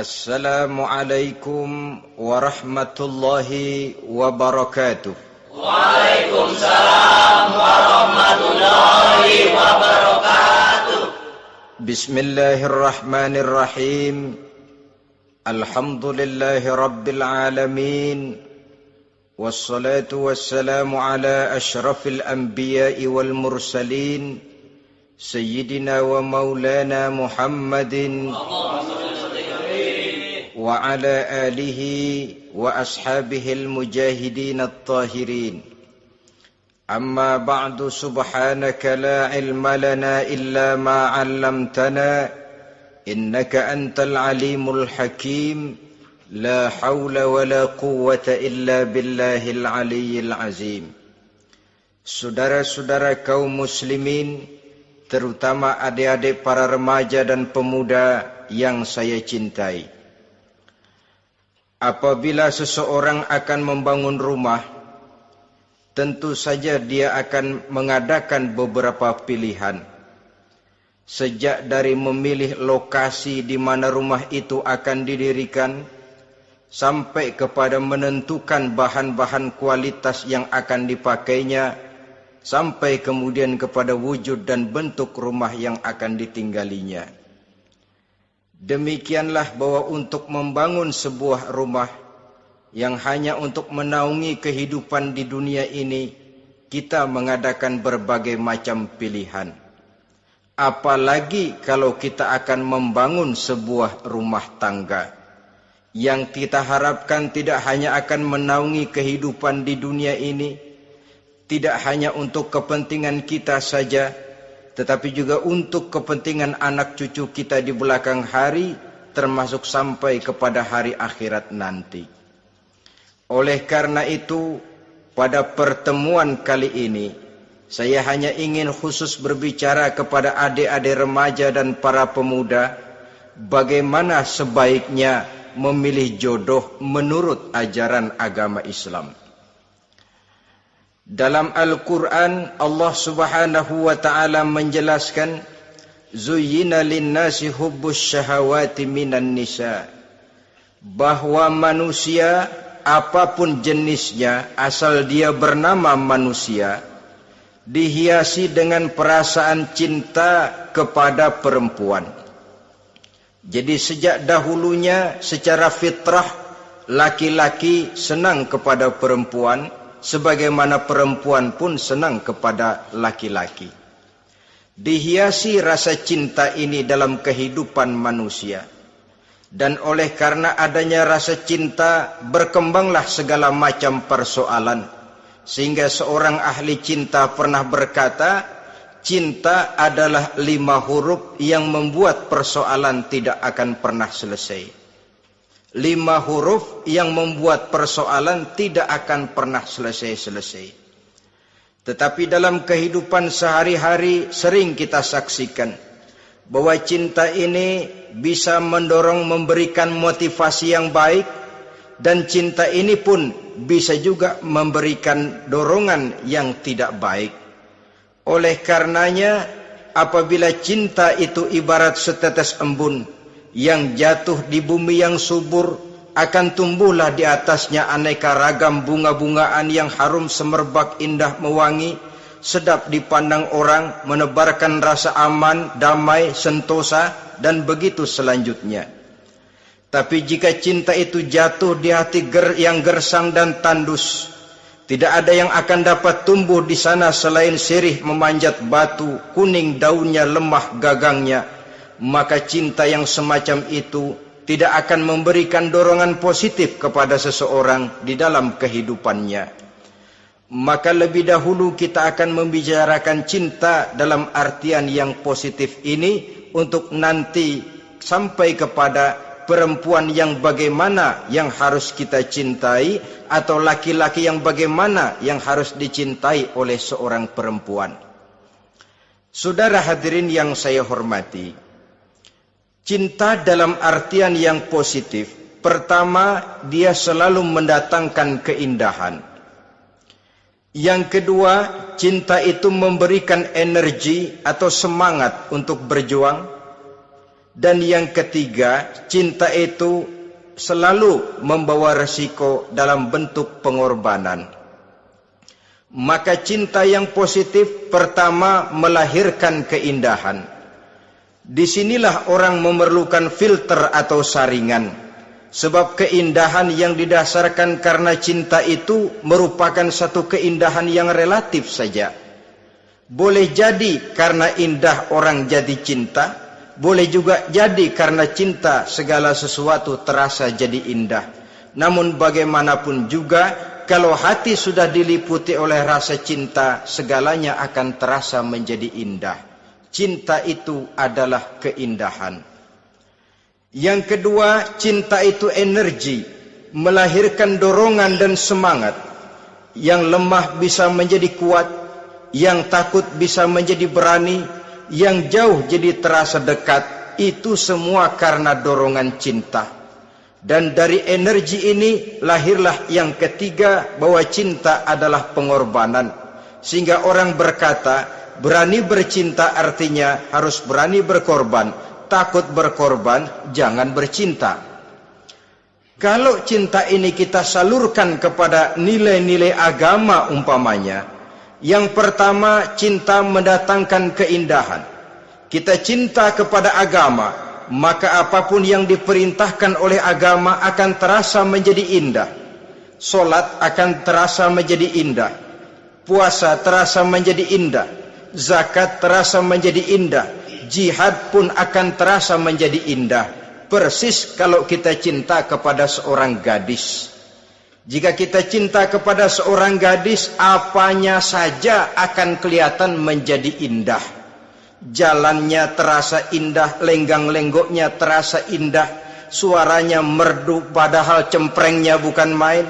Assalamualaikum warahmatullahi wabarakatuh. Waalaikumsalam warahmatullahi wabarakatuh. Bismillahirrahmanirrahim. Alhamdulillahi rabbil alamin. Wassalatu wassalamu ala ashrafil anbiya'i wal mursalin. Sayyidina wa maulana Muhammadin wa ala alihi wa ashabihil mujahidin at-tahirin. Amma ba'du, subhanaka la ilma lana illa ma 'allamtana innaka antal alimul hakim. La haula wa la quwwata illa billahil aliyyil azim. Saudara-saudara kaum muslimin, terutama adik-adik para remaja dan pemuda yang saya cintai. Apabila seseorang akan membangun rumah, tentu saja dia akan mengadakan beberapa pilihan. Sejak dari memilih lokasi di mana rumah itu akan didirikan, sampai kepada menentukan bahan-bahan kualitas yang akan dipakainya, sampai kemudian kepada wujud dan bentuk rumah yang akan ditinggalinya. Demikianlah bahwa untuk membangun sebuah rumah yang hanya untuk menaungi kehidupan di dunia ini, kita mengadakan berbagai macam pilihan. Apalagi kalau kita akan membangun sebuah rumah tangga yang kita harapkan tidak hanya akan menaungi kehidupan di dunia ini, tidak hanya untuk kepentingan kita saja, tetapi juga untuk kepentingan anak cucu kita di belakang hari, termasuk sampai kepada hari akhirat nanti. Oleh karena itu, pada pertemuan kali ini, saya hanya ingin khusus berbicara kepada adik-adik remaja dan para pemuda, bagaimana sebaiknya memilih jodoh menurut ajaran agama Islam. Dalam Al-Quran, Allah subhanahu wa ta'ala menjelaskan, Zuyyina linnasi hubbus syahawati minan nisa. Bahwa manusia, apapun jenisnya, asal dia bernama manusia, dihiasi dengan perasaan cinta kepada perempuan. Jadi sejak dahulunya secara fitrah, laki-laki senang kepada perempuan, sebagaimana perempuan pun senang kepada laki-laki. Dihiasi rasa cinta ini dalam kehidupan manusia. Dan oleh karena adanya rasa cinta, berkembanglah segala macam persoalan. Sehingga seorang ahli cinta pernah berkata, cinta adalah 5 huruf yang membuat persoalan tidak akan pernah selesai. 5 huruf yang membuat persoalan tidak akan pernah selesai-selesai. Tetapi dalam kehidupan sehari-hari sering kita saksikan bahwa cinta ini bisa mendorong, memberikan motivasi yang baik, dan cinta ini pun bisa juga memberikan dorongan yang tidak baik. Oleh karenanya, apabila cinta itu ibarat setetes embun yang jatuh di bumi yang subur, akan tumbuhlah di atasnya aneka ragam bunga-bungaan yang harum semerbak, indah mewangi, sedap dipandang orang, menebarkan rasa aman, damai, sentosa, dan begitu selanjutnya. Tapi jika cinta itu jatuh di hati yang gersang dan tandus, tidak ada yang akan dapat tumbuh di sana selain sirih memanjat batu, kuning daunnya, lemah gagangnya. Maka cinta yang semacam itu tidak akan memberikan dorongan positif kepada seseorang di dalam kehidupannya. Maka lebih dahulu kita akan membicarakan cinta dalam artian yang positif ini, untuk nanti sampai kepada perempuan yang bagaimana yang harus kita cintai, atau laki-laki yang bagaimana yang harus dicintai oleh seorang perempuan. Saudara hadirin yang saya hormati, cinta dalam artian yang positif, pertama, dia selalu mendatangkan keindahan. Yang kedua, cinta itu memberikan energi atau semangat untuk berjuang. Dan yang ketiga, cinta itu selalu membawa resiko dalam bentuk pengorbanan. Maka cinta yang positif pertama melahirkan keindahan. Disinilah orang memerlukan filter atau saringan. Sebab keindahan yang didasarkan karena cinta itu merupakan satu keindahan yang relatif saja. Boleh jadi karena indah orang jadi cinta, boleh juga jadi karena cinta segala sesuatu terasa jadi indah. Namun bagaimanapun juga, kalau hati sudah diliputi oleh rasa cinta, segalanya akan terasa menjadi indah. Cinta itu adalah keindahan. Yang kedua, cinta itu energi, melahirkan dorongan dan semangat. Yang lemah bisa menjadi kuat, yang takut bisa menjadi berani, yang jauh jadi terasa dekat. Itu semua karena dorongan cinta. Dan dari energi ini lahirlah yang ketiga, bahwa cinta adalah pengorbanan. Sehingga orang berkata, berani bercinta artinya harus berani berkorban. Takut berkorban, jangan bercinta. Kalau cinta ini kita salurkan kepada nilai-nilai agama umpamanya, yang pertama, cinta mendatangkan keindahan. Kita cinta kepada agama, maka apapun yang diperintahkan oleh agama akan terasa menjadi indah. Solat akan terasa menjadi indah, puasa terasa menjadi indah, zakat terasa menjadi indah, jihad pun akan terasa menjadi indah. Persis kalau kita cinta kepada seorang gadis. Jika kita cinta kepada seorang gadis, apanya saja akan kelihatan menjadi indah. Jalannya terasa indah, lenggang-lenggoknya terasa indah, suaranya merdu padahal cemprengnya bukan main.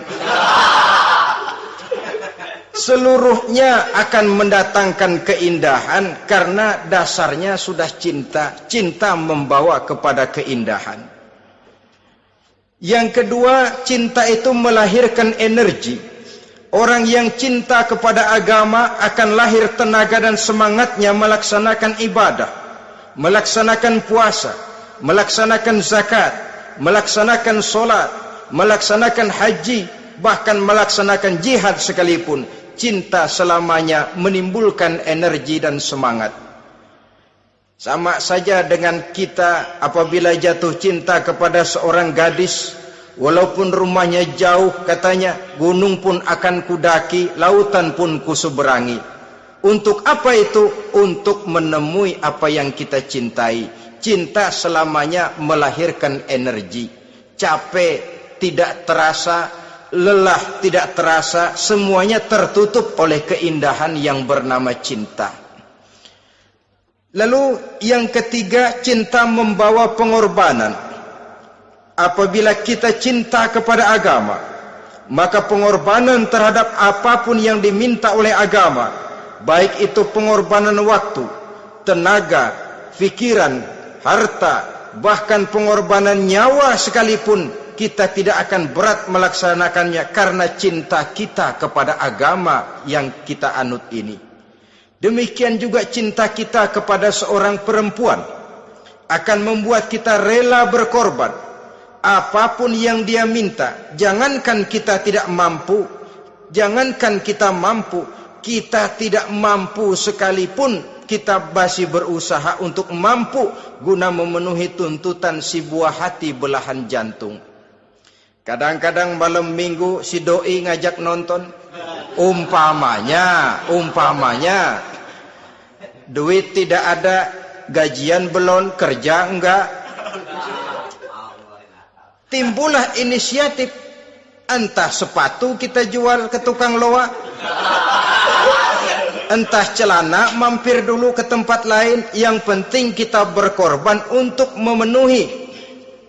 Seluruhnya akan mendatangkan keindahan karena dasarnya sudah cinta. Cinta membawa kepada keindahan. Yang kedua, cinta itu melahirkan energi. Orang yang cinta kepada agama akan lahir tenaga dan semangatnya melaksanakan ibadah, melaksanakan puasa, melaksanakan zakat, melaksanakan solat, melaksanakan haji, bahkan melaksanakan jihad sekalipun. Cinta selamanya menimbulkan energi dan semangat. Sama saja dengan kita apabila jatuh cinta kepada seorang gadis, walaupun rumahnya jauh, katanya, gunung pun akan kudaki, lautan pun kuseberangi. Untuk apa itu? Untuk menemui apa yang kita cintai. Cinta selamanya melahirkan energi. Capek tidak terasa, lelah tidak terasa, semuanya tertutup oleh keindahan yang bernama cinta. Lalu yang ketiga, cinta membawa pengorbanan. Apabila kita cinta kepada agama, maka pengorbanan terhadap apapun yang diminta oleh agama, baik itu pengorbanan waktu, tenaga, pikiran, harta, bahkan pengorbanan nyawa sekalipun, kita tidak akan berat melaksanakannya karena cinta kita kepada agama yang kita anut ini. Demikian juga cinta kita kepada seorang perempuan akan membuat kita rela berkorban. Apapun yang dia minta, jangankan kita tidak mampu, jangankan kita mampu, kita tidak mampu sekalipun, kita masih berusaha untuk mampu guna memenuhi tuntutan si buah hati belahan jantung. Kadang-kadang malam minggu si doi ngajak nonton, umpamanya duit tidak ada, gajian belum, kerja enggak. Timbullah inisiatif, entah sepatu kita jual ke tukang loa, entah celana mampir dulu ke tempat lain. Yang penting kita berkorban untuk memenuhi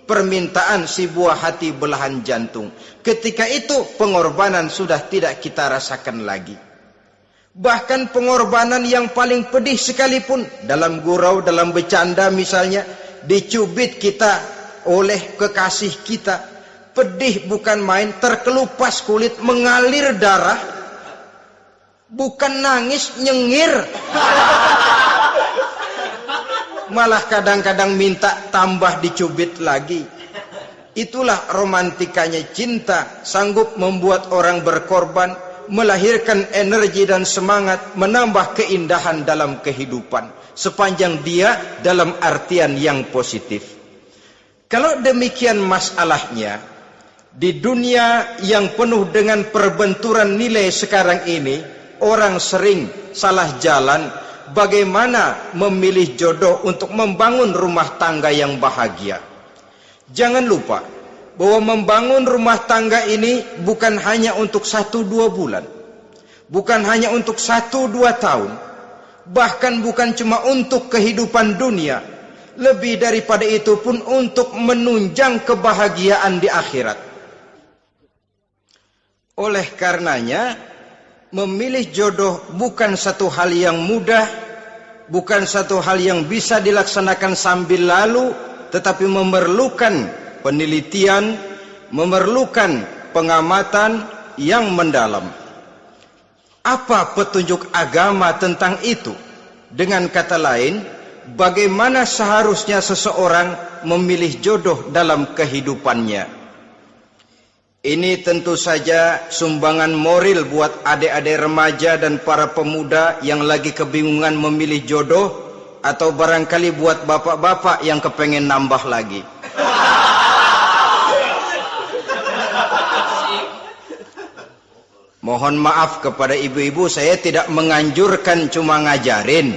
permintaan si buah hati belahan jantung. Ketika itu pengorbanan sudah tidak kita rasakan lagi. Bahkan pengorbanan yang paling pedih sekalipun, dalam gurau, dalam bercanda misalnya, dicubit kita oleh kekasih kita, pedih bukan main, terkelupas kulit, mengalir darah, bukan nangis, nyengir. malah kadang-kadang minta tambah dicubit lagi. Itulah romantikanya cinta, sanggup membuat orang berkorban, melahirkan energi dan semangat, menambah keindahan dalam kehidupan, sepanjang dia dalam artian yang positif. Kalau demikian masalahnya, di dunia yang penuh dengan perbenturan nilai sekarang ini, orang sering salah jalan bagaimana memilih jodoh untuk membangun rumah tangga yang bahagia. Jangan lupa bahwa membangun rumah tangga ini bukan hanya untuk 1-2 bulan, bukan hanya untuk 1-2 tahun, bahkan bukan cuma untuk kehidupan dunia. Lebih daripada itu pun untuk menunjang kebahagiaan di akhirat. Oleh karenanya, memilih jodoh bukan satu hal yang mudah, bukan satu hal yang bisa dilaksanakan sambil lalu, tetapi memerlukan penelitian, memerlukan pengamatan yang mendalam. Apa petunjuk agama tentang itu? Dengan kata lain, bagaimana seharusnya seseorang memilih jodoh dalam kehidupannya? Ini tentu saja sumbangan moral buat adik-adik remaja dan para pemuda yang lagi kebingungan memilih jodoh, atau barangkali buat bapak-bapak yang kepengen nambah lagi. Mohon maaf kepada ibu-ibu, saya tidak menganjurkan, cuma ngajarin.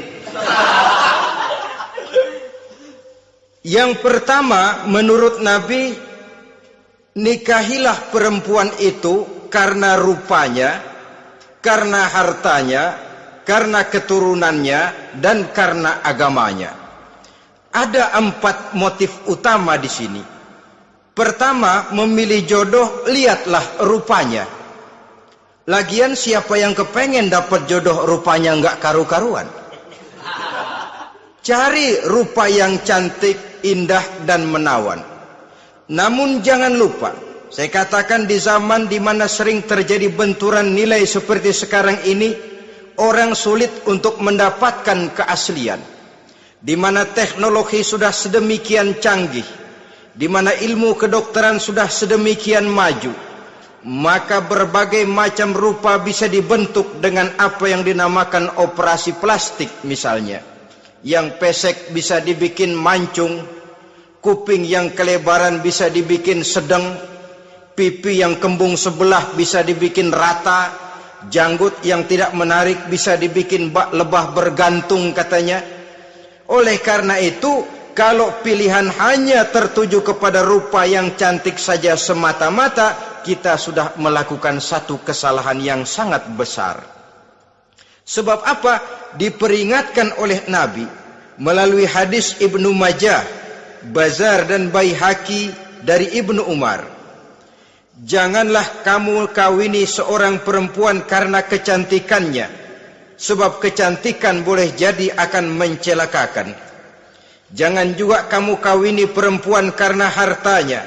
Yang pertama, menurut Nabi, nikahilah perempuan itu karena rupanya, karena hartanya, karena keturunannya, dan karena agamanya. Ada 4 motif utama di sini. Pertama, memilih jodoh, lihatlah rupanya. Lagian siapa yang kepengen dapat jodoh rupanya nggak karu-karuan? Cari rupa yang cantik, indah dan menawan. Namun jangan lupa, saya katakan di zaman di mana sering terjadi benturan nilai seperti sekarang ini, orang sulit untuk mendapatkan keaslian. Di mana teknologi sudah sedemikian canggih, di mana ilmu kedokteran sudah sedemikian maju, maka berbagai macam rupa bisa dibentuk dengan apa yang dinamakan operasi plastik misalnya. Yang pesek bisa dibikin mancung, kuping yang kelebaran bisa dibikin sedang, pipi yang kembung sebelah bisa dibikin rata, janggut yang tidak menarik bisa dibikin lebah bergantung katanya. Oleh karena itu, kalau pilihan hanya tertuju kepada rupa yang cantik saja semata-mata, kita sudah melakukan satu kesalahan yang sangat besar. Sebab apa? Diperingatkan oleh Nabi melalui hadis Ibnu Majah, Bazar dan Baihaqi dari Ibnu Umar. Janganlah kamu kawini seorang perempuan karena kecantikannya, sebab kecantikan boleh jadi akan mencelakakan. Jangan juga kamu kawini perempuan karena hartanya,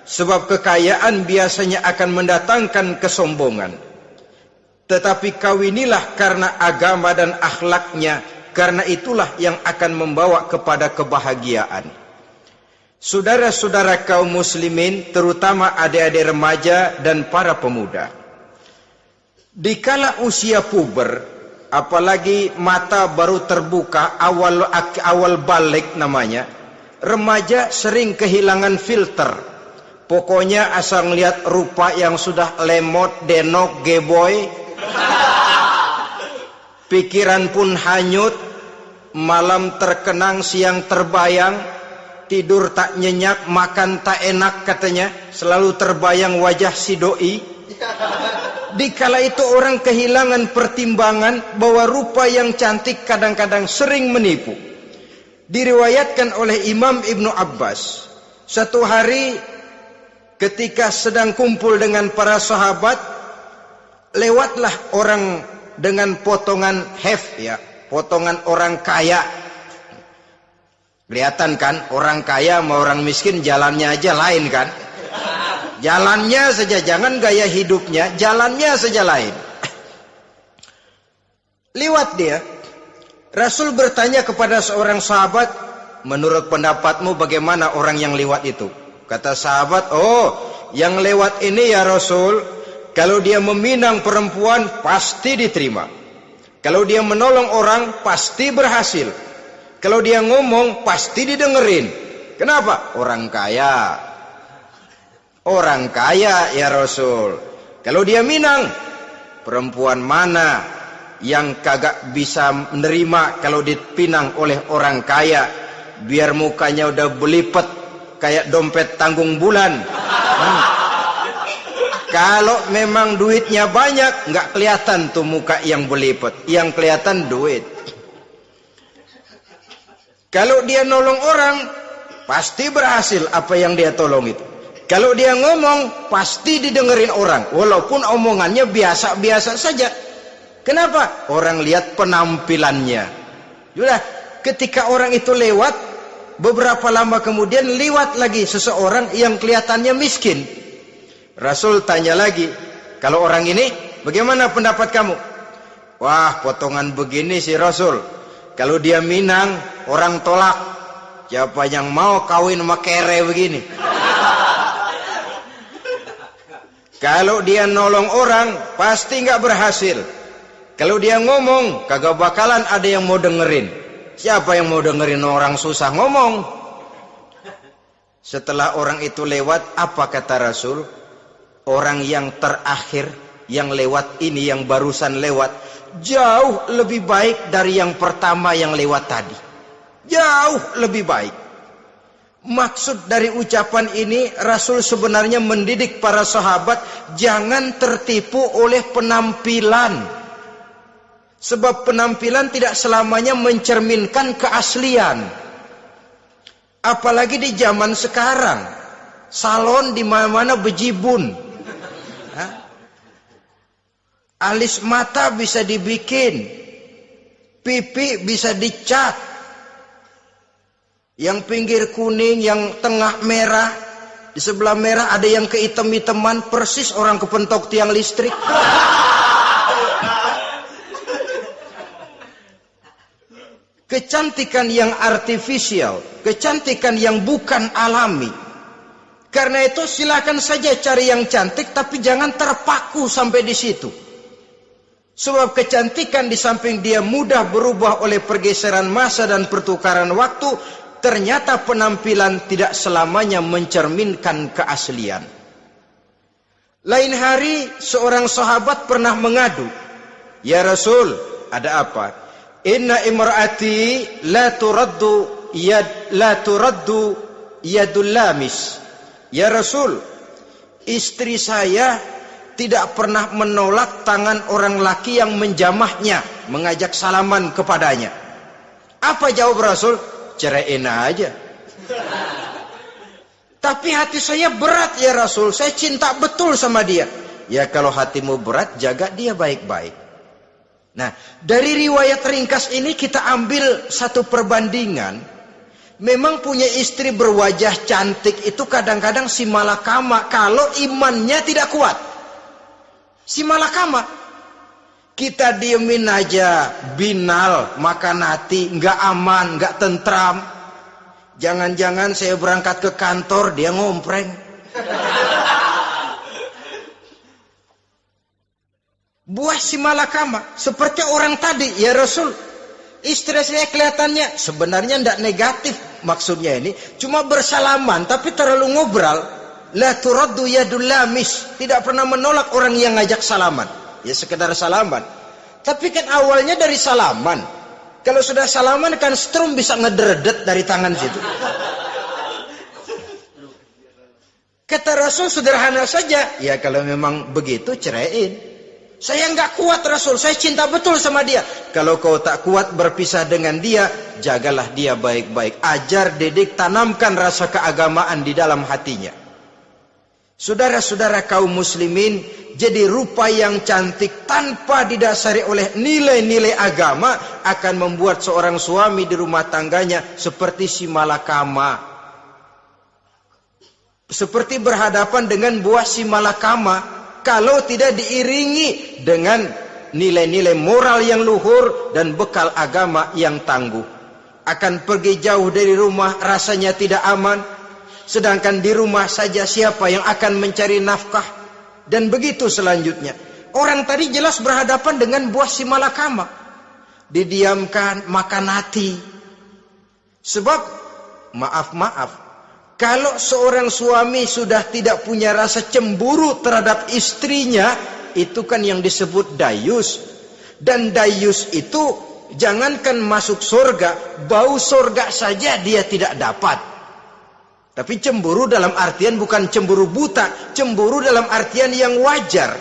sebab kekayaan biasanya akan mendatangkan kesombongan. Tetapi kawinilah karena agama dan akhlaknya, karena itulah yang akan membawa kepada kebahagiaan. Saudara-saudara kaum muslimin, terutama adik-adik remaja dan para pemuda, dikala usia puber, apalagi mata baru terbuka, awal balik namanya, remaja sering kehilangan filter. Pokoknya asal ngelihat rupa yang sudah lemot, denok, geboy, pikiran pun hanyut, malam terkenang, siang terbayang, tidur tak nyenyak, makan tak enak katanya, selalu terbayang wajah si doi. Dikala itu orang kehilangan pertimbangan bahwa rupa yang cantik kadang-kadang sering menipu. Diriwayatkan oleh Imam Ibnu Abbas, satu hari ketika sedang kumpul dengan para sahabat, lewatlah orang dengan potongan potongan orang kaya. Kelihatan kan, orang kaya sama orang miskin jalannya aja lain kan. Jalannya saja, jangan gaya hidupnya, jalannya saja lain. Liwat dia. Rasul bertanya kepada seorang sahabat, menurut pendapatmu bagaimana orang yang lewat itu? Kata sahabat, oh, yang lewat ini ya Rasul, kalau dia meminang perempuan pasti diterima. Kalau dia menolong orang pasti berhasil. Kalau dia ngomong pasti didengerin. Kenapa? Orang kaya. Orang kaya ya Rasul. Kalau dia minang, perempuan mana yang kagak bisa menerima kalau dipinang oleh orang kaya? Biar mukanya udah belipet kayak dompet tanggung bulan. Kalau memang duitnya banyak, nggak kelihatan tuh muka yang belipet, yang kelihatan duit. Kalau dia nolong orang, pasti berhasil apa yang dia tolong itu. Kalau dia ngomong, pasti didengerin orang, walaupun omongannya biasa-biasa saja. Kenapa? Orang lihat penampilannya. Sudah, ketika orang itu lewat, beberapa lama kemudian lewat lagi seseorang yang kelihatannya miskin. Rasul tanya lagi, kalau orang ini bagaimana pendapat kamu? Wah, potongan begini sih Rasul, kalau dia minang orang tolak. Siapa yang mau kawin sama kere begini? Kalau dia nolong orang pasti nggak berhasil. Kalau dia ngomong kagak bakalan ada yang mau dengerin. Siapa yang mau dengerin orang susah ngomong? Setelah orang itu lewat, apa kata Rasul? Orang yang terakhir yang lewat ini, yang barusan lewat, jauh lebih baik dari yang pertama yang lewat tadi. Jauh lebih baik. Maksud dari ucapan ini, Rasul sebenarnya mendidik para sahabat jangan tertipu oleh penampilan. Sebab penampilan tidak selamanya mencerminkan keaslian. Apalagi di zaman sekarang, salon di mana-mana bejibun. Alis mata bisa dibikin, pipi bisa dicat, yang pinggir kuning, yang tengah merah, di sebelah merah ada yang kehitam-hitaman, persis orang kepentok tiang listrik. Kecantikan yang artifisial, kecantikan yang bukan alami. Karena itu silakan saja cari yang cantik, tapi jangan terpaku sampai di situ. Sebab kecantikan di samping dia mudah berubah oleh pergeseran masa dan pertukaran waktu, ternyata penampilan tidak selamanya mencerminkan keaslian. Lain hari seorang sahabat pernah mengadu, "Ya Rasul, ada apa? Inna imraati la turaddu yadul lamis." Ya Rasul, istri saya tidak pernah menolak tangan orang laki yang menjamahnya, mengajak salaman kepadanya. Apa jawab Rasul? Ceraiin aja. Tapi hati saya berat ya Rasul, saya cinta betul sama dia. Ya kalau hatimu berat, jaga dia baik-baik. Nah, dari riwayat ringkas ini kita ambil satu perbandingan. Memang punya istri berwajah cantik itu kadang-kadang si malakama kalau imannya tidak kuat. Si malakama, kita diemin aja, binal, makan hati, nggak aman, nggak tentram. Jangan-jangan saya berangkat ke kantor, dia ngompreng. Buah si malakama, seperti orang tadi, ya Rasul. Istri saya kelihatannya sebenarnya tidak negatif maksudnya ini, cuma bersalaman, tapi terlalu ngobrol. La turaddu yadul lamis, tidak pernah menolak orang yang ngajak salaman. Ya sekedar salaman. Tapi kan awalnya dari salaman. Kalau sudah salaman kan strum bisa ngederdet dari tangan situ. Kata Rasul sederhana saja, ya kalau memang begitu ceraiin. Saya nggak kuat Rasul, saya cinta betul sama dia. Kalau kau tak kuat berpisah dengan dia, jagalah dia baik-baik. Ajar, didik, tanamkan rasa keagamaan di dalam hatinya. Saudara-saudara kaum muslimin, jadi rupa yang cantik tanpa didasari oleh nilai-nilai agama akan membuat seorang suami di rumah tangganya seperti si malakama. Seperti berhadapan dengan buah si malakama kalau tidak diiringi dengan nilai-nilai moral yang luhur dan bekal agama yang tangguh. akan pergi jauh dari rumah rasanya tidak aman. Sedangkan di rumah saja siapa yang akan mencari nafkah? Dan begitu selanjutnya. Orang tadi jelas berhadapan dengan buah si malakama. Didiamkan, makan hati. Sebab, maaf, kalau seorang suami sudah tidak punya rasa cemburu terhadap istrinya, itu kan yang disebut dayus. Dan dayus itu, jangankan masuk surga, bau surga saja dia tidak dapat. Tapi cemburu dalam artian bukan cemburu buta, cemburu dalam artian yang wajar.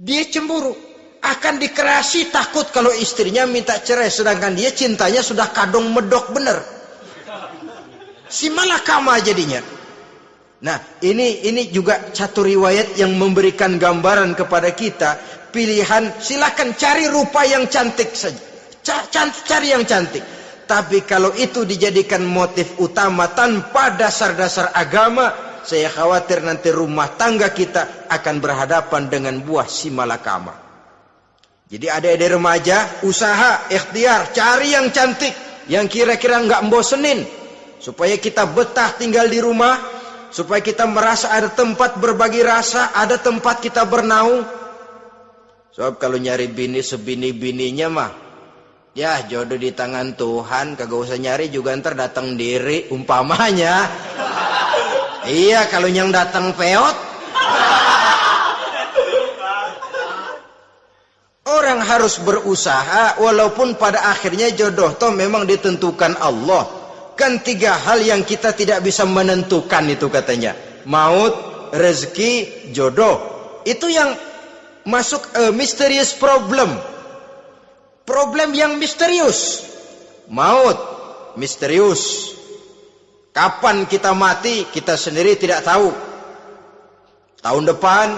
Dia cemburu, akan dikerasi takut kalau istrinya minta cerai, sedangkan dia cintanya sudah kadung medok bener. Si malakama jadinya. Nah, ini juga satu riwayat yang memberikan gambaran kepada kita. Pilihan, silakan cari rupa yang cantik saja. Cari yang cantik. Tapi kalau itu dijadikan motif utama tanpa dasar-dasar agama, saya khawatir nanti rumah tangga kita akan berhadapan dengan buah si malakama. Jadi adik-adik remaja, usaha, ikhtiar, cari yang cantik, yang kira-kira nggak membosenin, supaya kita betah tinggal di rumah, supaya kita merasa ada tempat berbagi rasa, ada tempat kita bernaung. Sebab kalau nyari bini sebini-bininya mah, ya jodoh di tangan Tuhan, kagak usah nyari juga ntar datang diri umpamanya. Iya, kalau yang datang peot. Orang harus berusaha walaupun pada akhirnya jodoh toh memang ditentukan Allah. Kan 3 hal yang kita tidak bisa menentukan itu katanya. Maut, rezeki, jodoh. Itu yang masuk mysterious problem. Problem yang misterius. Maut, misterius. Kapan kita mati, kita sendiri tidak tahu. Tahun depan,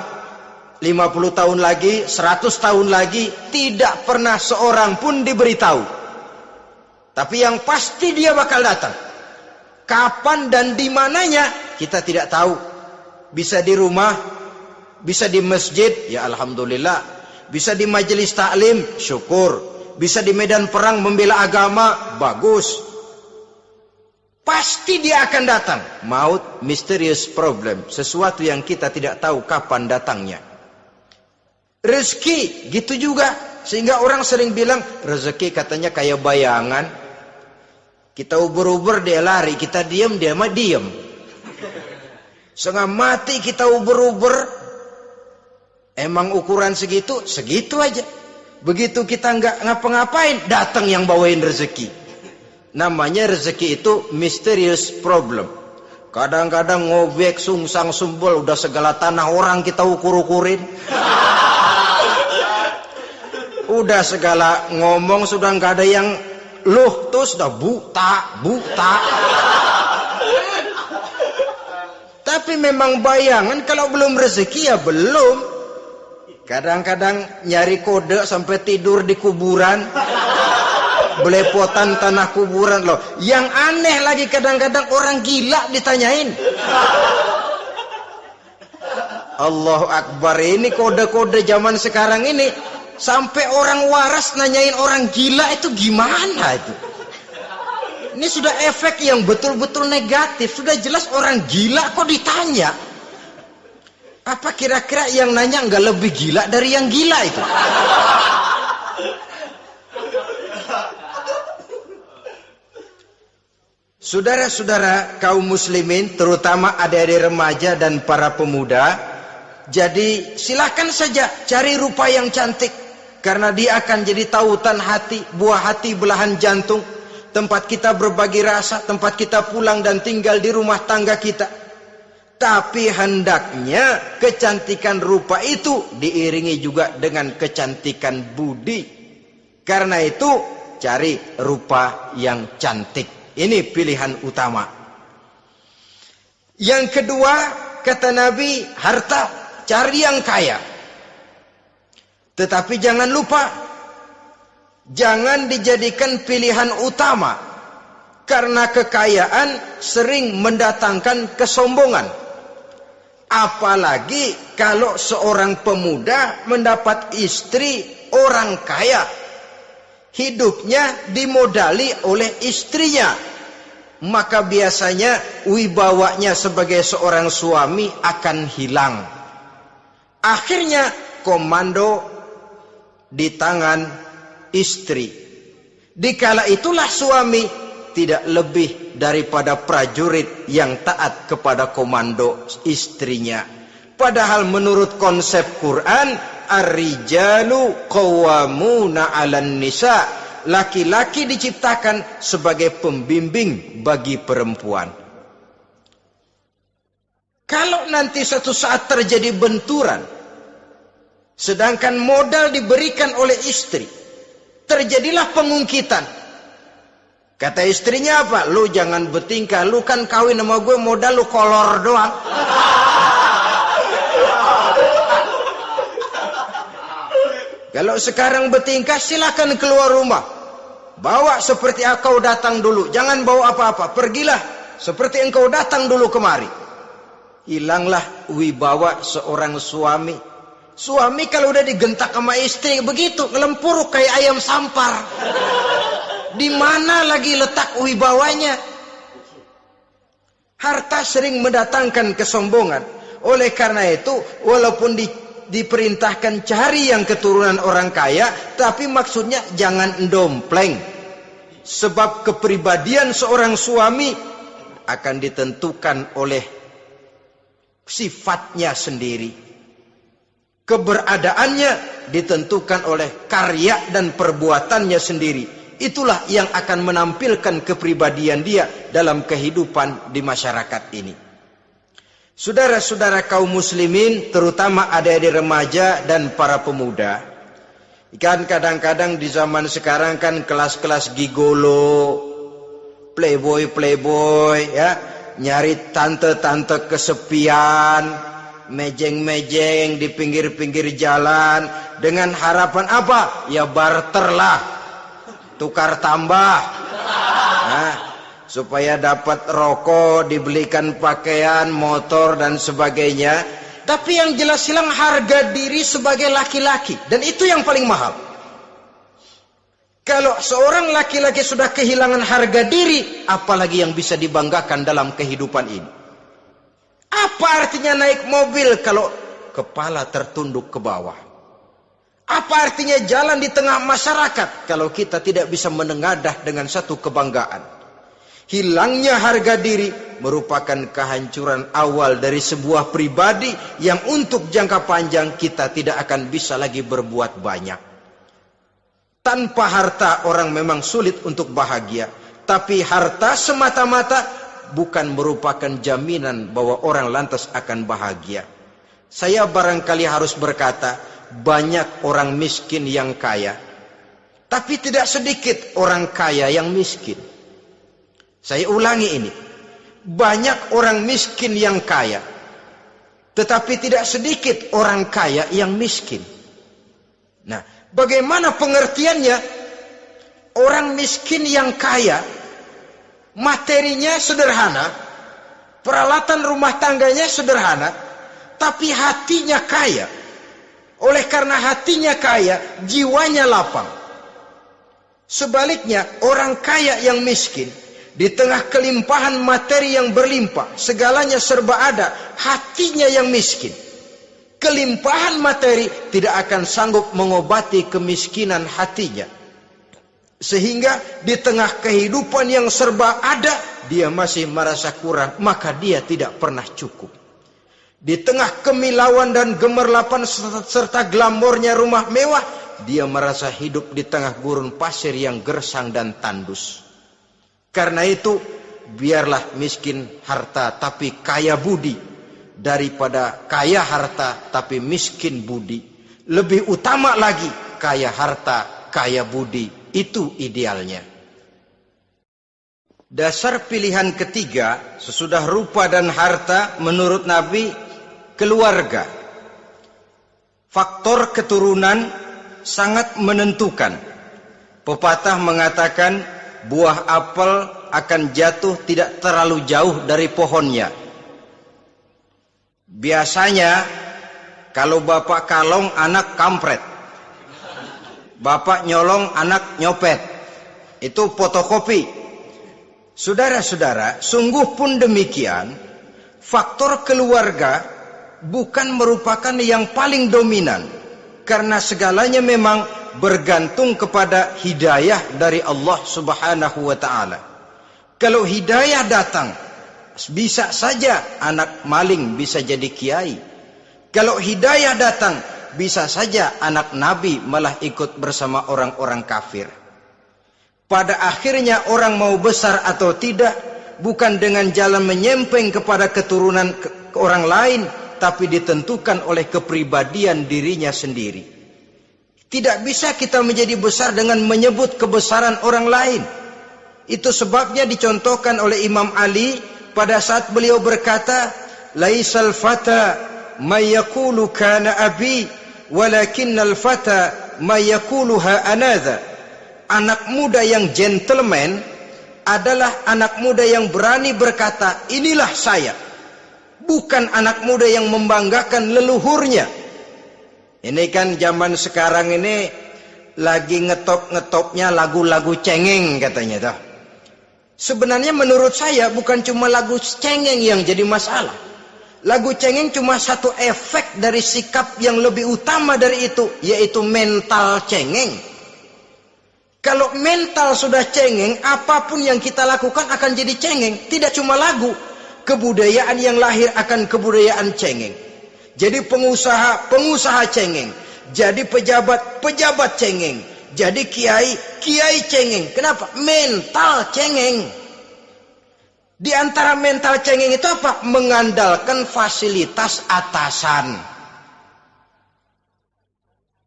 50 tahun lagi, 100 tahun lagi, tidak pernah seorang pun diberitahu. Tapi yang pasti dia bakal datang. Kapan dan di mananya, kita tidak tahu. Bisa di rumah, bisa di masjid, ya alhamdulillah. Bisa di majelis taklim, syukur. Bisa di medan perang membela agama, bagus. Pasti dia akan datang. Maut, mysterious problem. Sesuatu yang kita tidak tahu kapan datangnya. Rezeki, gitu juga. Sehingga orang sering bilang, rezeki katanya kayak bayangan. Kita ubur-ubur, dia lari. Kita diam, dia mah diam. Setengah mati kita ubur-ubur. Emang ukuran segitu? Segitu aja. Begitu kita nggak ngapa-ngapain, datang yang bawain rezeki. Namanya rezeki itu mysterious problem. Kadang-kadang ngobek, sungsang, sumbul, udah segala tanah orang kita ukur-ukurin. Udah segala ngomong sudah nggak ada yang luh, tuh sudah buta. Tapi memang bayangan, kalau belum rezeki ya belum. Kadang-kadang nyari kode sampai tidur di kuburan. Belepotan tanah kuburan loh. Yang aneh lagi kadang-kadang orang gila ditanyain. Allahu Akbar, ini kode-kode zaman sekarang ini. Sampai orang waras nanyain orang gila itu gimana itu. Ini sudah efek yang betul-betul negatif. Sudah jelas orang gila kok ditanya. Apa kira-kira yang nanya nggak lebih gila dari yang gila itu? Saudara-saudara kaum muslimin, terutama adik-adik remaja dan para pemuda, jadi silakan saja cari rupa yang cantik, karena dia akan jadi tautan hati, buah hati belahan jantung, tempat kita berbagi rasa, tempat kita pulang dan tinggal di rumah tangga kita. Tapi hendaknya kecantikan rupa itu diiringi juga dengan kecantikan budi. Karena itu cari rupa yang cantik. Ini pilihan utama. Yang kedua, kata Nabi, harta, cari yang kaya. Tetapi jangan lupa, jangan dijadikan pilihan utama. Karena kekayaan sering mendatangkan kesombongan. Apalagi kalau seorang pemuda mendapat istri orang kaya. hidupnya dimodali oleh istrinya, maka biasanya wibawanya sebagai seorang suami akan hilang. Akhirnya komando di tangan istri. Dikala itulah suami tidak lebih daripada prajurit yang taat kepada komando istrinya. Padahal menurut konsep Quran, ar-rijalu qawwamuna 'alan nisa, laki-laki diciptakan sebagai pembimbing bagi perempuan. Kalau nanti suatu saat terjadi benturan, sedangkan modal diberikan oleh istri, terjadilah pengungkitan. Kata istrinya apa? Lu jangan bertingkah, lu kan kawin sama gue, modal lu kolor doang. Kalau sekarang bertingkah, silakan keluar rumah. Bawa seperti engkau datang dulu. Jangan bawa apa-apa. Pergilah seperti engkau datang dulu kemari. Hilanglah wibawa seorang suami. Suami kalau udah digentak sama istri begitu, ngelempuruk kayak ayam sampar. Di mana lagi letak wibawanya? Harta sering mendatangkan kesombongan. Oleh karena itu, walaupun diperintahkan cari yang keturunan orang kaya, tapi maksudnya jangan dompleng. Sebab kepribadian seorang suami akan ditentukan oleh sifatnya sendiri. Keberadaannya ditentukan oleh karya dan perbuatannya sendiri. Itulah yang akan menampilkan kepribadian dia dalam kehidupan di masyarakat ini. Saudara-saudara kaum muslimin, terutama adik-adik remaja dan para pemuda, kan kadang-kadang di zaman sekarang kan kelas-kelas gigolo, playboy ya, nyari tante-tante kesepian, mejeng-mejeng di pinggir-pinggir jalan dengan harapan apa? Ya barter lah, tukar tambah. Nah, supaya dapat rokok, dibelikan pakaian, motor dan sebagainya. Tapi yang jelas hilang harga diri sebagai laki-laki, dan itu yang paling mahal. Kalau seorang laki-laki sudah kehilangan harga diri, apalagi yang bisa dibanggakan dalam kehidupan ini? Apa artinya naik mobil kalau kepala tertunduk ke bawah? Apa artinya jalan di tengah masyarakat kalau kita tidak bisa menengadah dengan satu kebanggaan? Hilangnya harga diri merupakan kehancuran awal dari sebuah pribadi yang untuk jangka panjang kita tidak akan bisa lagi berbuat banyak. Tanpa harta orang memang sulit untuk bahagia, tapi harta semata-mata bukan merupakan jaminan bahwa orang lantas akan bahagia. Saya barangkali harus berkata, banyak orang miskin yang kaya, tapi tidak sedikit orang kaya yang miskin. Saya ulangi ini, banyak orang miskin yang kaya, tetapi tidak sedikit orang kaya yang miskin. Nah, bagaimana pengertiannya? Orang miskin yang kaya, materinya sederhana, peralatan rumah tangganya sederhana, tapi hatinya kaya. Oleh karena hatinya kaya, jiwanya lapang. Sebaliknya, orang kaya yang miskin, di tengah kelimpahan materi yang berlimpah, segalanya serba ada, hatinya yang miskin. Kelimpahan materi tidak akan sanggup mengobati kemiskinan hatinya. Sehingga di tengah kehidupan yang serba ada, dia masih merasa kurang, maka dia tidak pernah cukup. Di tengah kemilauan dan gemerlapan serta glamornya rumah mewah, dia merasa hidup di tengah gurun pasir yang gersang dan tandus. Karena itu, biarlah miskin harta tapi kaya budi, daripada kaya harta tapi miskin budi. Lebih utama lagi kaya harta, kaya budi. Itu idealnya. Dasar pilihan ketiga sesudah rupa dan harta menurut Nabi, keluarga. Faktor keturunan sangat menentukan. Pepatah mengatakan, buah apel akan jatuh tidak terlalu jauh dari pohonnya. Biasanya kalau bapak kalong, anak kampret. Bapak nyolong, anak nyopet. Itu fotokopi. Saudara-saudara, sungguh pun demikian, faktor keluarga bukan merupakan yang paling dominan, karena segalanya memang bergantung kepada hidayah dari Allah Subhanahu wa ta'ala. Kalau hidayah datang, bisa saja anak maling bisa jadi kiai. Kalau hidayah datang, bisa saja anak nabi malah ikut bersama orang-orang kafir. Pada akhirnya orang mau besar atau tidak bukan dengan jalan menyempeng kepada keturunan orang lain, tapi ditentukan oleh kepribadian dirinya sendiri. Tidak bisa kita menjadi besar dengan menyebut kebesaran orang lain. Itu sebabnya dicontohkan oleh Imam Ali pada saat beliau berkata, laisal fata may yaqulu kana abi walakinnal fata may yaquluha anadha. Anak muda yang gentleman adalah anak muda yang berani berkata, inilah saya. Bukan anak muda yang membanggakan leluhurnya. Ini kan zaman sekarang ini lagi ngetop-ngetopnya lagu-lagu cengeng katanya. Sebenarnya menurut saya bukan cuma lagu cengeng yang jadi masalah. Lagu cengeng cuma satu efek dari sikap yang lebih utama dari itu, yaitu mental cengeng. Kalau mental sudah cengeng, apapun yang kita lakukan akan jadi cengeng. Tidak cuma lagu, kebudayaan yang lahir akan kebudayaan cengeng. Jadi pengusaha cengeng. Jadi pejabat cengeng. Jadi kiai cengeng. Kenapa? Mental cengeng. Di antara mental cengeng itu apa? Mengandalkan fasilitas atasan.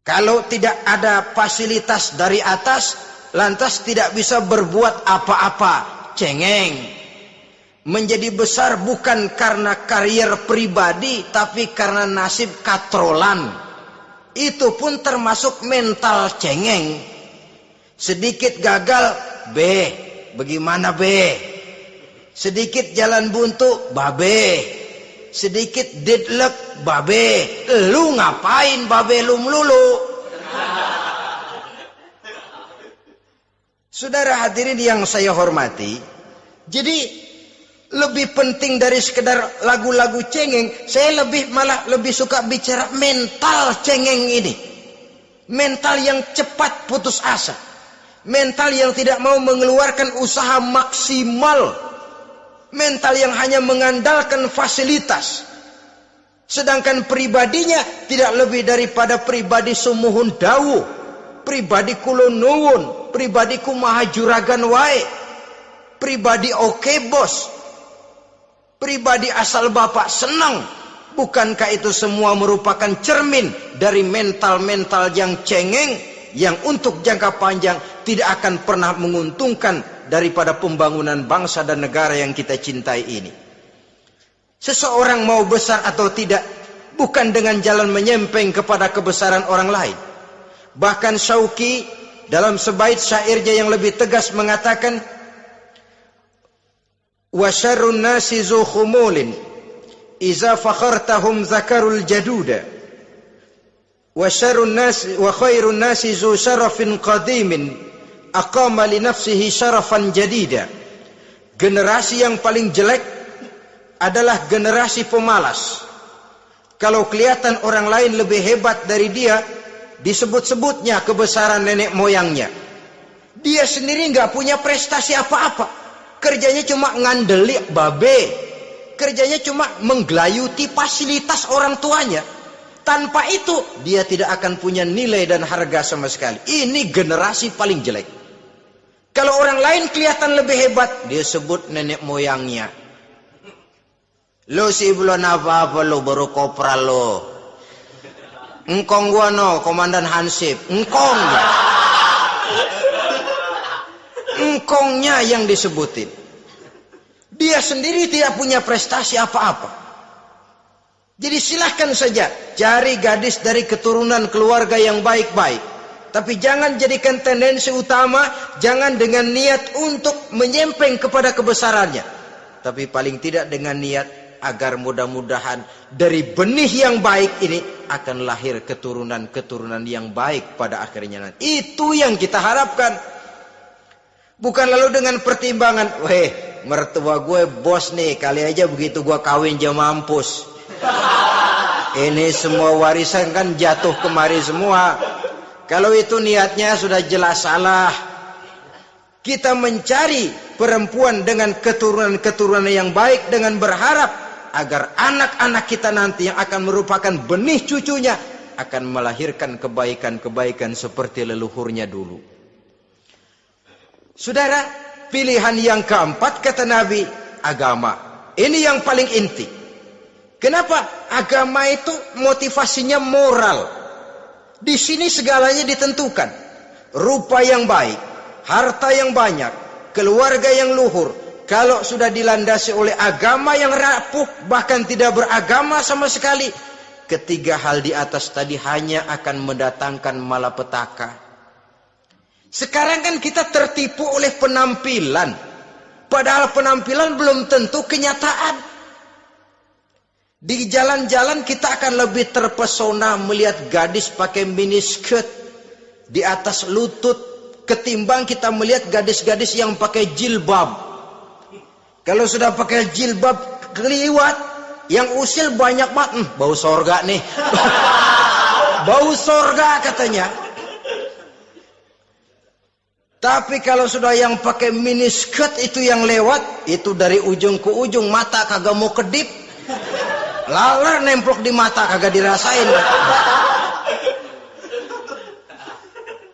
Kalau tidak ada fasilitas dari atas, lantas tidak bisa berbuat apa-apa, cengeng. Menjadi besar bukan karena karier pribadi, tapi karena nasib katrolan. Itu pun termasuk mental cengeng. Sedikit gagal, bagaimana sedikit jalan buntu, sedikit deadlock, lu ngapain lu melulu? Saudara hadirin yang saya hormati, jadi lebih penting dari sekedar lagu-lagu cengeng, saya malah lebih suka bicara mental cengeng ini. Mental yang cepat putus asa. Mental yang tidak mau mengeluarkan usaha maksimal. Mental yang hanya mengandalkan fasilitas. Sedangkan pribadinya tidak lebih daripada pribadi sumuhun dawu, pribadi kulon nuwun, pribadi kumaha juragan wae, pribadi oke bos, pribadi asal bapak senang. Bukankah itu semua merupakan cermin dari mental-mental yang cengeng, yang untuk jangka panjang tidak akan pernah menguntungkan daripada pembangunan bangsa dan negara yang kita cintai ini. Seseorang mau besar atau tidak bukan dengan jalan menyempeng kepada kebesaran orang lain. Bahkan Syauqi dalam sebait syairnya yang lebih tegas mengatakan, wa syarrun nasi zu khumulin iza fakhartahum zakarul jaduda wa syarrun nasi wa khairun nasi zu syarafin qadimin aqama li nafsihi syarafan jadida. Generasi yang paling jelek adalah generasi pemalas. Kalau kelihatan orang lain lebih hebat dari dia, disebut-sebutnya kebesaran nenek moyangnya. Dia sendiri nggak punya prestasi apa-apa. Kerjanya cuma ngandeli kerjanya cuma menggelayuti fasilitas orang tuanya. Tanpa itu dia tidak akan punya nilai dan harga sama sekali. Ini generasi paling jelek. Kalau orang lain kelihatan lebih hebat, dia sebut nenek moyangnya. Lo sih belum apa-apa lo, baru kopral lo. Engkong gua no, komandan Hansip. Engkongnya. Engkongnya yang disebutin. Dia sendiri tidak punya prestasi apa-apa. Jadi silahkan saja cari gadis dari keturunan keluarga yang baik-baik. Tapi jangan jadikan tendensi utama, jangan dengan niat untuk menyempeng kepada kebesarannya. Tapi paling tidak dengan niat agar mudah-mudahan dari benih yang baik ini akan lahir keturunan-keturunan yang baik pada akhirnya nanti. Itu yang kita harapkan. Bukan lalu dengan pertimbangan, weh, mertua gue bos nih, kali aja begitu gue kawin dia mampus. Ini semua warisan kan jatuh kemari semua. Kalau itu niatnya sudah jelas salah. Kita mencari perempuan dengan keturunan-keturunan yang baik dengan berharap agar anak-anak kita nanti yang akan merupakan benih cucunya akan melahirkan kebaikan-kebaikan seperti leluhurnya dulu. Saudara, pilihan yang keempat kata Nabi, agama. Ini yang paling inti. Kenapa? Agama itu motivasinya moral. Di sini segalanya ditentukan. Rupa yang baik, harta yang banyak, keluarga yang luhur. Kalau sudah dilandasi oleh agama yang rapuh, bahkan tidak beragama sama sekali, ketiga hal di atas tadi hanya akan mendatangkan malapetaka. Sekarang kan kita tertipu oleh penampilan. Padahal penampilan belum tentu kenyataan. Di jalan-jalan kita akan lebih terpesona melihat gadis pakai miniskirt di atas lutut ketimbang kita melihat gadis-gadis yang pakai jilbab. Kalau sudah pakai jilbab keliwat, yang usil banyak banget, bau sorga nih. Bau sorga katanya. Tapi kalau sudah yang pakai miniskirt itu yang lewat, itu dari ujung ke ujung mata kagak mau kedip. Laler nemplok di mata kagak dirasain.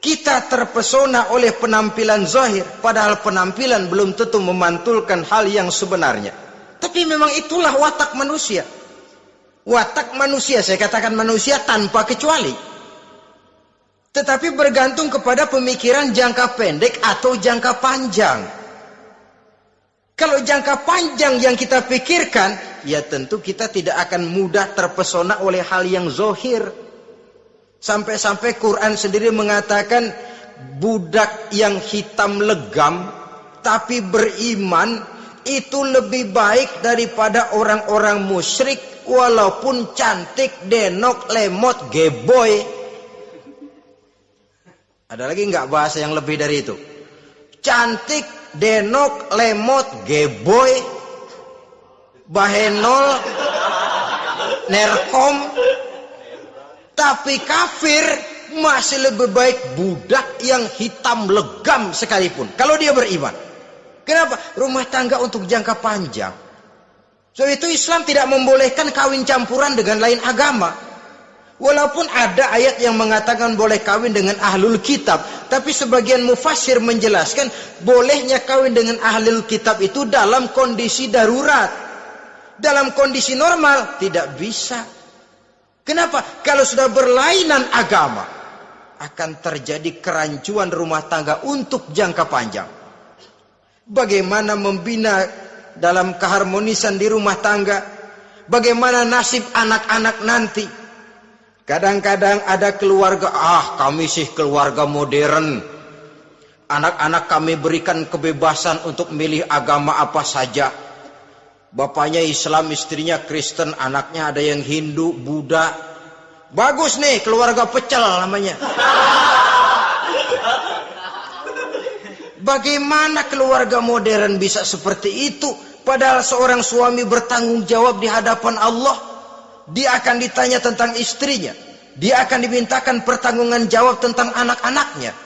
Kita terpesona oleh penampilan zahir, padahal penampilan belum tentu memantulkan hal yang sebenarnya. Tapi memang itulah watak manusia. Watak manusia, saya katakan manusia tanpa kecuali. Tetapi bergantung kepada pemikiran jangka pendek atau jangka panjang. Kalau jangka panjang yang kita pikirkan, ya tentu kita tidak akan mudah terpesona oleh hal yang zahir. Sampai-sampai Quran sendiri mengatakan budak yang hitam legam tapi beriman itu lebih baik daripada orang-orang musyrik walaupun cantik, denok, lemot, geboy. Ada lagi nggak bahasa yang lebih dari itu? Cantik, denok, lemot, geboy, bahenol, nerkom. Tapi kafir masih lebih baik budak yang hitam legam sekalipun. Kalau dia beriman. Kenapa? Rumah tangga untuk jangka panjang. So itu Islam tidak membolehkan kawin campuran dengan lain agama. Walaupun ada ayat yang mengatakan boleh kawin dengan ahlul kitab. Tapi sebagian mufassir menjelaskan bolehnya kawin dengan ahlul kitab itu dalam kondisi darurat. Dalam kondisi normal tidak bisa. Kenapa? Kalau sudah berlainan agama, akan terjadi kerancuan rumah tangga untuk jangka panjang. Bagaimana membina dalam keharmonisan di rumah tangga? Bagaimana nasib anak-anak nanti? Kadang-kadang ada keluarga, kami sih keluarga modern. Anak-anak kami berikan kebebasan untuk milih agama apa saja. Bapaknya Islam, istrinya Kristen, anaknya ada yang Hindu, Buddha. Bagus nih, keluarga pecel namanya. Bagaimana keluarga modern bisa seperti itu? Padahal seorang suami bertanggung jawab di hadapan Allah. Dia akan ditanya tentang istrinya. Dia akan dimintakan pertanggungan jawab tentang anak-anaknya.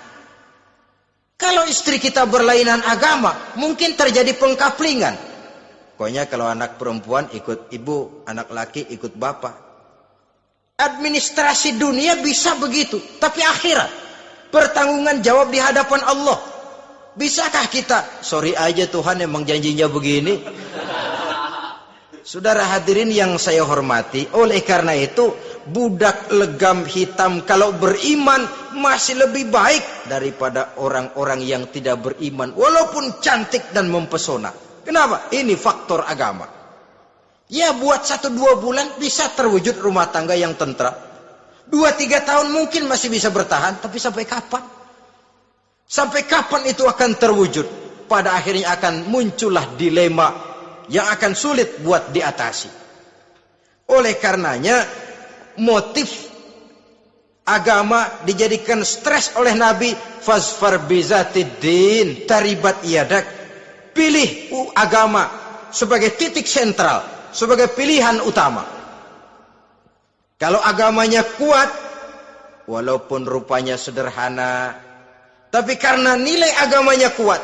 Kalau istri kita berlainan agama, mungkin terjadi pengkaplingan. Pokoknya kalau anak perempuan ikut ibu, anak laki ikut bapak. Administrasi dunia bisa begitu, tapi akhirat pertanggungan jawab di hadapan Allah. Bisakah kita? Sorry aja Tuhan emang janjinya begini. Saudara hadirin yang saya hormati, oleh karena itu budak legam hitam kalau beriman masih lebih baik daripada orang-orang yang tidak beriman walaupun cantik dan mempesona. Kenapa? Ini faktor agama. Ya buat 1-2 bulan bisa terwujud rumah tangga yang tentram. 2-3 tahun mungkin masih bisa bertahan. Tapi sampai kapan? Sampai kapan itu akan terwujud? Pada akhirnya akan muncullah dilema yang akan sulit buat diatasi. Oleh karenanya motif agama dijadikan stres oleh Nabi. Fasfar bizatiddin taribat yadak. Pilih agama sebagai titik sentral, sebagai pilihan utama. Kalau agamanya kuat, walaupun rupanya sederhana, tapi karena nilai agamanya kuat,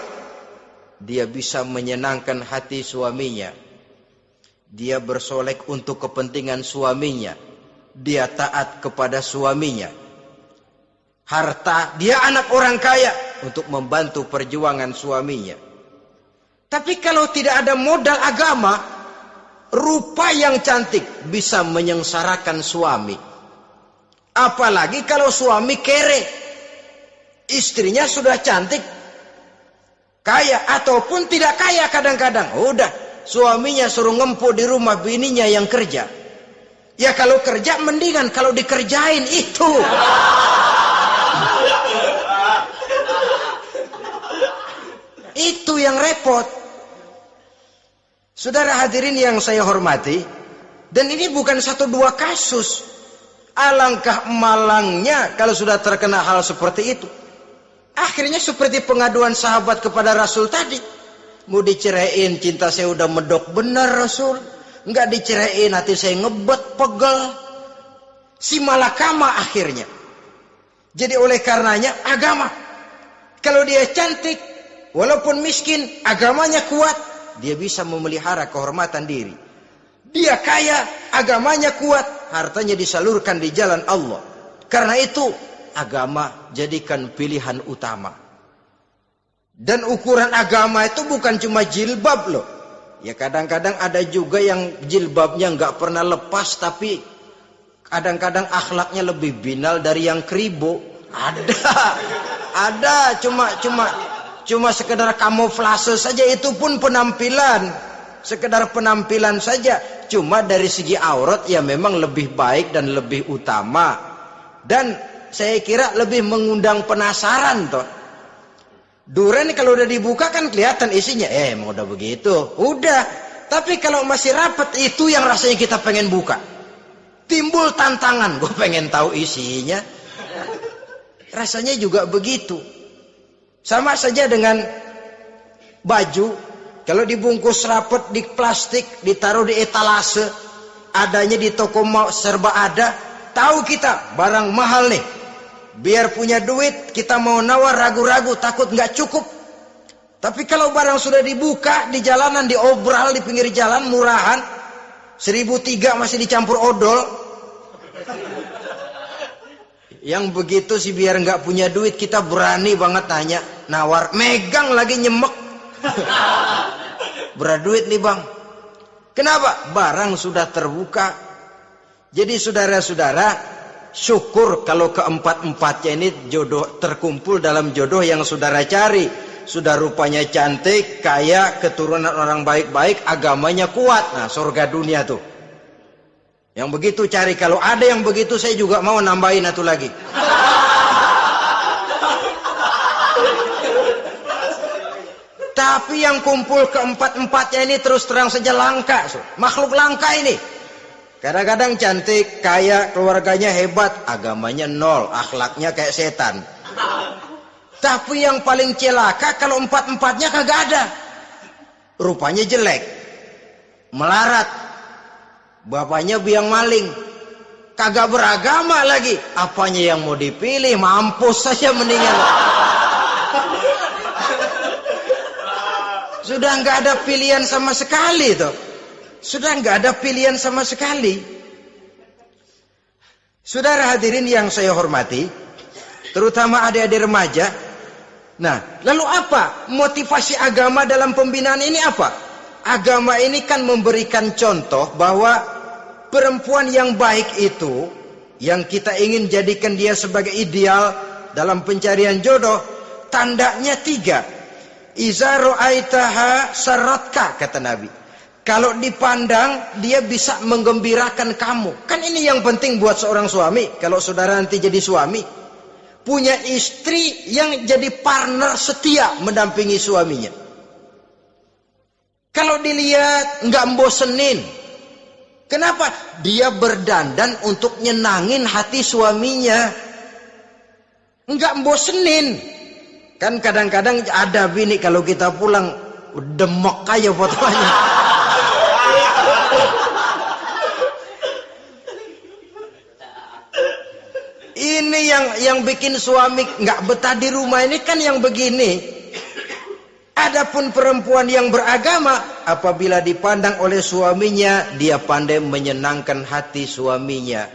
dia bisa menyenangkan hati suaminya. Dia bersolek untuk kepentingan suaminya. Dia taat kepada suaminya. Harta, dia anak orang kaya untuk membantu perjuangan suaminya. Tapi kalau tidak ada modal agama, rupa yang cantik bisa menyengsarakan suami. Apalagi kalau suami kere. Istrinya sudah cantik, kaya ataupun tidak kaya kadang-kadang. Udah, suaminya suruh ngempu di rumah, bininya yang kerja. Ya kalau kerja mendingan kalau dikerjain itu. Itu yang repot. Saudara hadirin yang saya hormati, dan ini bukan satu dua kasus. Alangkah malangnya kalau sudah terkena hal seperti itu. Akhirnya seperti pengaduan sahabat kepada Rasul tadi. Mau diceraiin, cinta saya udah medok benar Rasul. Enggak diceraiin, hati saya ngebet, pegel. Si malakama akhirnya. Jadi oleh karenanya agama. Kalau dia cantik, walaupun miskin, agamanya kuat, dia bisa memelihara kehormatan diri. Dia kaya, agamanya kuat, hartanya disalurkan di jalan Allah. Karena itu agama jadikan pilihan utama. Dan ukuran agama itu bukan cuma jilbab loh. Ya kadang-kadang ada juga yang jilbabnya nggak pernah lepas, tapi kadang-kadang akhlaknya lebih binal dari yang kribo. Ada cuma sekedar kamuflase saja, itu pun penampilan. Sekedar penampilan saja. Cuma dari segi aurat ya memang lebih baik dan lebih utama. Dan saya kira lebih mengundang penasaran toh. Duren kalau udah dibuka kan kelihatan isinya. Emang udah begitu. Udah. Tapi kalau masih rapat, itu yang rasanya kita pengen buka. Timbul tantangan. Gue pengen tahu isinya. Rasanya juga begitu. Sama saja dengan baju. Kalau dibungkus rapat di plastik, ditaruh di etalase, adanya di toko serba ada. Tahu kita barang mahal nih. Biar punya duit, kita mau nawar ragu-ragu, takut nggak cukup. Tapi kalau barang sudah dibuka di jalanan, diobral di pinggir jalan, murahan, 1.003 masih dicampur odol. Yang begitu sih biar nggak punya duit, kita berani banget tanya, nawar, megang lagi nyemek. Berat duit nih bang. Kenapa? Barang sudah terbuka. Jadi saudara-saudara, syukur kalau keempat-empatnya ini jodoh terkumpul dalam jodoh yang saudara cari. Sudah rupanya cantik, kaya, keturunan orang baik-baik, agamanya kuat. Nah, surga dunia tuh. Yang begitu cari. Kalau ada yang begitu, saya juga mau nambahin satu lagi. Tapi yang kumpul keempat-empatnya ini terus terang saja langka. Makhluk langka ini. Kadang-kadang cantik, kaya, keluarganya hebat, agamanya nol, akhlaknya kayak setan. Tapi yang paling celaka kalau empat-empatnya kagak ada. Rupanya jelek, melarat, bapaknya biang maling, kagak beragama lagi. Apanya yang mau dipilih? Mampus saja mendingan. Sudah nggak ada pilihan sama sekali tuh. Sudah nggak ada pilihan sama sekali. Saudara hadirin yang saya hormati, terutama adik-adik remaja. Nah, lalu apa motivasi agama dalam pembinaan ini apa? Agama ini kan memberikan contoh bahwa perempuan yang baik itu, yang kita ingin jadikan dia sebagai ideal dalam pencarian jodoh, tandanya 3. Iza ra'aitaha saratka, kata Nabi. Kalau dipandang, dia bisa menggembirakan kamu. Kan ini yang penting buat seorang suami. Kalau saudara nanti jadi suami, punya istri yang jadi partner setia mendampingi suaminya. Kalau dilihat nggak membosenin, Kenapa? Dia berdandan untuk nyenangin hati suaminya. Enggak bosenin. Kan kadang-kadang ada bini kalau kita pulang demek aja fotonya. Ini yang bikin suami nggak betah di rumah ini kan yang begini. Adapun perempuan yang beragama, apabila dipandang oleh suaminya, dia pandai menyenangkan hati suaminya.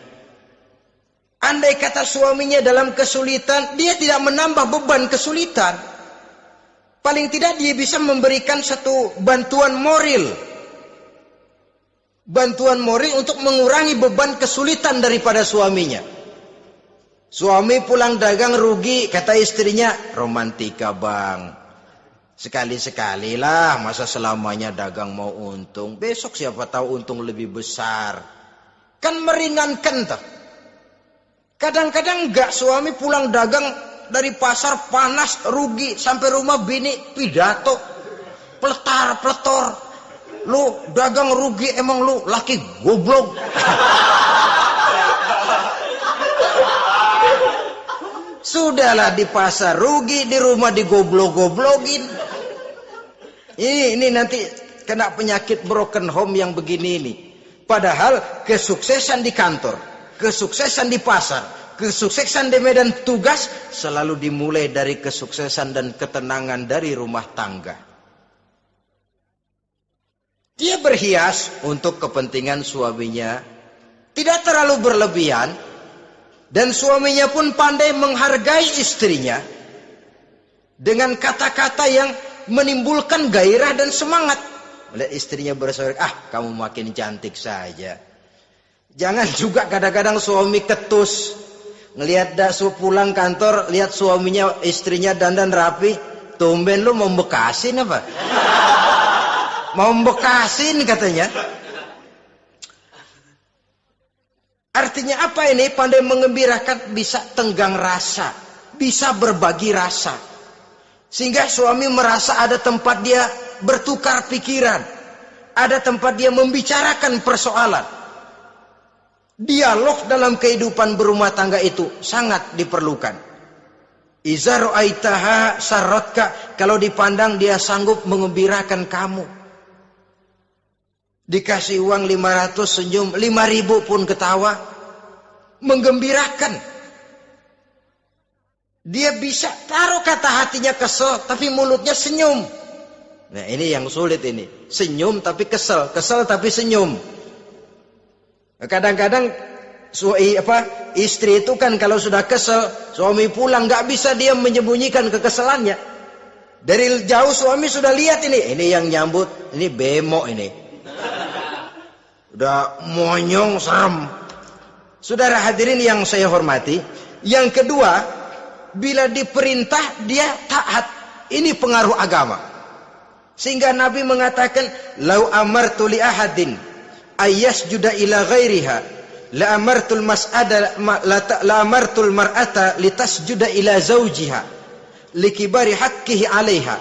Andai kata suaminya dalam kesulitan, dia tidak menambah beban kesulitan. Paling tidak dia bisa memberikan satu bantuan moral. Bantuan moral untuk mengurangi beban kesulitan daripada suaminya. Suami pulang dagang rugi, kata istrinya, romantika bang. Sekali-sekali lah, masa selamanya dagang mau untung. Besok siapa tahu untung lebih besar. Kan meringankan toh. Kadang-kadang enggak, suami pulang dagang dari pasar panas, rugi, sampai rumah bini pidato. Peletar-peletor. Lu dagang rugi, emang lu laki goblok. Sudahlah di pasar rugi, di rumah digoblok-goblokin. Ini nanti kena penyakit broken home yang begini ini. Padahal kesuksesan di kantor, kesuksesan di pasar, kesuksesan di medan tugas selalu dimulai dari kesuksesan dan ketenangan dari rumah tangga. Dia berhias untuk kepentingan suaminya, tidak terlalu berlebihan. Dan suaminya pun pandai menghargai istrinya dengan kata-kata yang menimbulkan gairah dan semangat. Melihat istrinya bersorak, kamu makin cantik saja. Jangan juga kadang-kadang suami ketus. Ngelihat pulang kantor, lihat suaminya, istrinya dandan rapi. Tumben lu mau bekasin apa? Mau bekasin katanya. Artinya apa ini? Pandai mengembirakan, bisa tenggang rasa, bisa berbagi rasa. Sehingga suami merasa ada tempat dia bertukar pikiran, ada tempat dia membicarakan persoalan. Dialog dalam kehidupan berumah tangga itu sangat diperlukan. Iza ra'aitaha sarratka, kalau dipandang dia sanggup mengembirakan kamu. Dikasih uang 500 senyum, 5.000 pun ketawa. Menggembirakan. Dia bisa taruh kata hatinya kesel, tapi mulutnya senyum. Nah ini yang sulit ini. Senyum tapi kesel, kesel tapi senyum. Kadang-kadang istri itu kan kalau sudah kesel, suami pulang nggak bisa dia menyembunyikan kekesalannya. Dari jauh suami sudah lihat ini yang nyambut, ini bemo ini. Udah monyong, serem. Saudara hadirin yang saya hormati, yang kedua, bila diperintah dia taat. Ini pengaruh agama. Sehingga Nabi mengatakan, "Lau amartu li ahadin ayyasjuda ila ghairiha, la amartul mar'ata litasjuda ila zawjiha likibari haqqihi 'alaiha."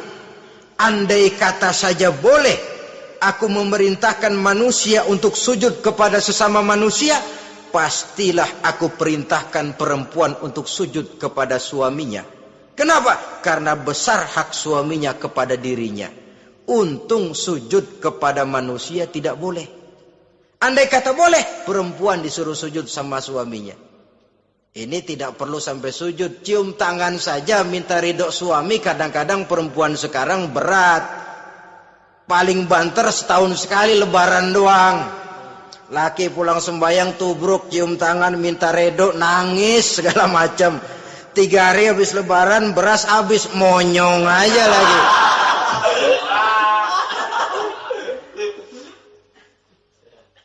Andai kata saja boleh aku memerintahkan manusia untuk sujud kepada sesama manusia, pastilah aku perintahkan perempuan untuk sujud kepada suaminya. Kenapa? Karena besar hak suaminya kepada dirinya. Untung sujud kepada manusia tidak boleh. Andai kata boleh, perempuan disuruh sujud sama suaminya. Ini tidak perlu sampai sujud, cium tangan saja minta ridho suami. Kadang-kadang perempuan sekarang berat. Paling banter setahun sekali lebaran doang. Laki pulang sembahyang tubruk, cium tangan, minta redo, nangis segala macam. 3 hari habis lebaran, beras habis, monyong aja lagi.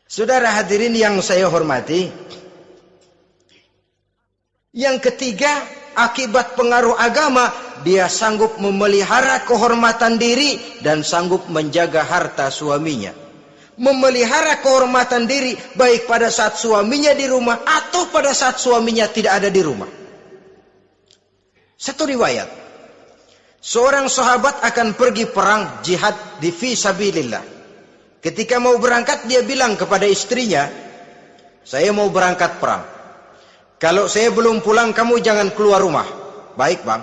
Saudara hadirin yang saya hormati, yang ketiga, akibat pengaruh agama, dia sanggup memelihara kehormatan diri dan sanggup menjaga harta suaminya. Memelihara kehormatan diri baik pada saat suaminya di rumah atau pada saat suaminya tidak ada di rumah. Satu riwayat, seorang sahabat akan pergi perang jihad di fi sabilillah. Ketika mau berangkat dia bilang kepada istrinya, saya mau berangkat perang. Kalau saya belum pulang kamu jangan keluar rumah. Baik bang.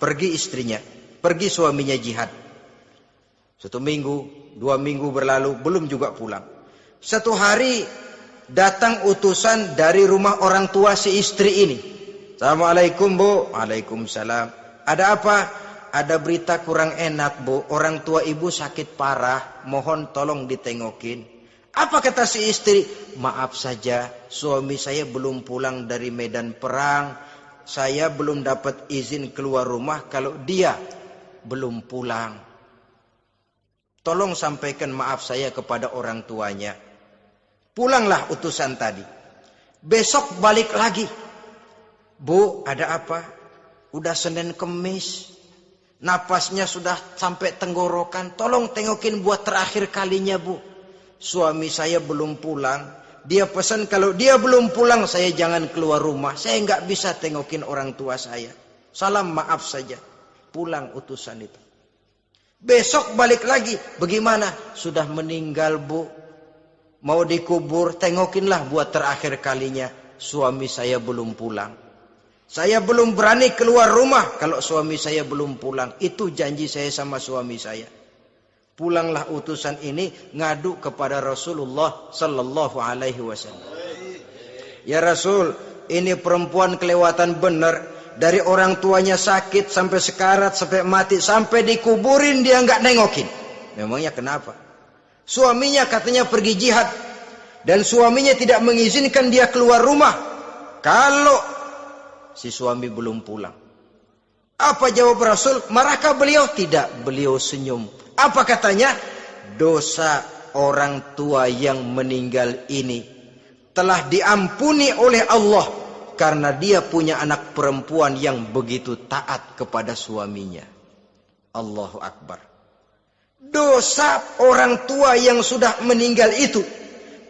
Pergi istrinya, pergi suaminya jihad. 1 minggu, 2 minggu berlalu, belum juga pulang. Satu hari datang utusan dari rumah orang tua si istri ini. Assalamualaikum bu. Waalaikumsalam. Ada apa? Ada berita kurang enak bu. Orang tua ibu sakit parah. Mohon tolong ditengokin. Apa kata si istri? Maaf saja, suami saya belum pulang dari medan perang. Saya belum dapat izin keluar rumah kalau dia belum pulang. Tolong sampaikan maaf saya kepada orang tuanya. Pulanglah utusan tadi. Besok balik lagi. Bu, ada apa? Udah Senin Kemis. Napasnya sudah sampai tenggorokan. Tolong tengokin buat terakhir kalinya bu. Suami saya belum pulang. Dia pesan kalau dia belum pulang saya jangan keluar rumah. Saya nggak bisa tengokin orang tua saya. Salam maaf saja. Pulang utusan itu. Besok balik lagi. Bagaimana? Sudah meninggal bu. Mau dikubur. Tengokinlah buat terakhir kalinya. Suami saya belum pulang. Saya belum berani keluar rumah kalau suami saya belum pulang. Itu janji saya sama suami saya. Pulanglah utusan ini ngadu kepada Rasulullah sallallahu alaihi wasallam. Ya Rasul, ini perempuan kelewatan benar. Dari orang tuanya sakit sampai sekarat, sampai mati, sampai dikuburin dia nggak nengokin. Memangnya kenapa? Suaminya katanya pergi jihad dan suaminya tidak mengizinkan dia keluar rumah kalau si suami belum pulang. Apa jawab Rasul? Marahkah beliau? Tidak, beliau senyum. Apa katanya? Dosa orang tua yang meninggal ini telah diampuni oleh Allah karena dia punya anak perempuan yang begitu taat kepada suaminya. Allahu Akbar. Dosa orang tua yang sudah meninggal itu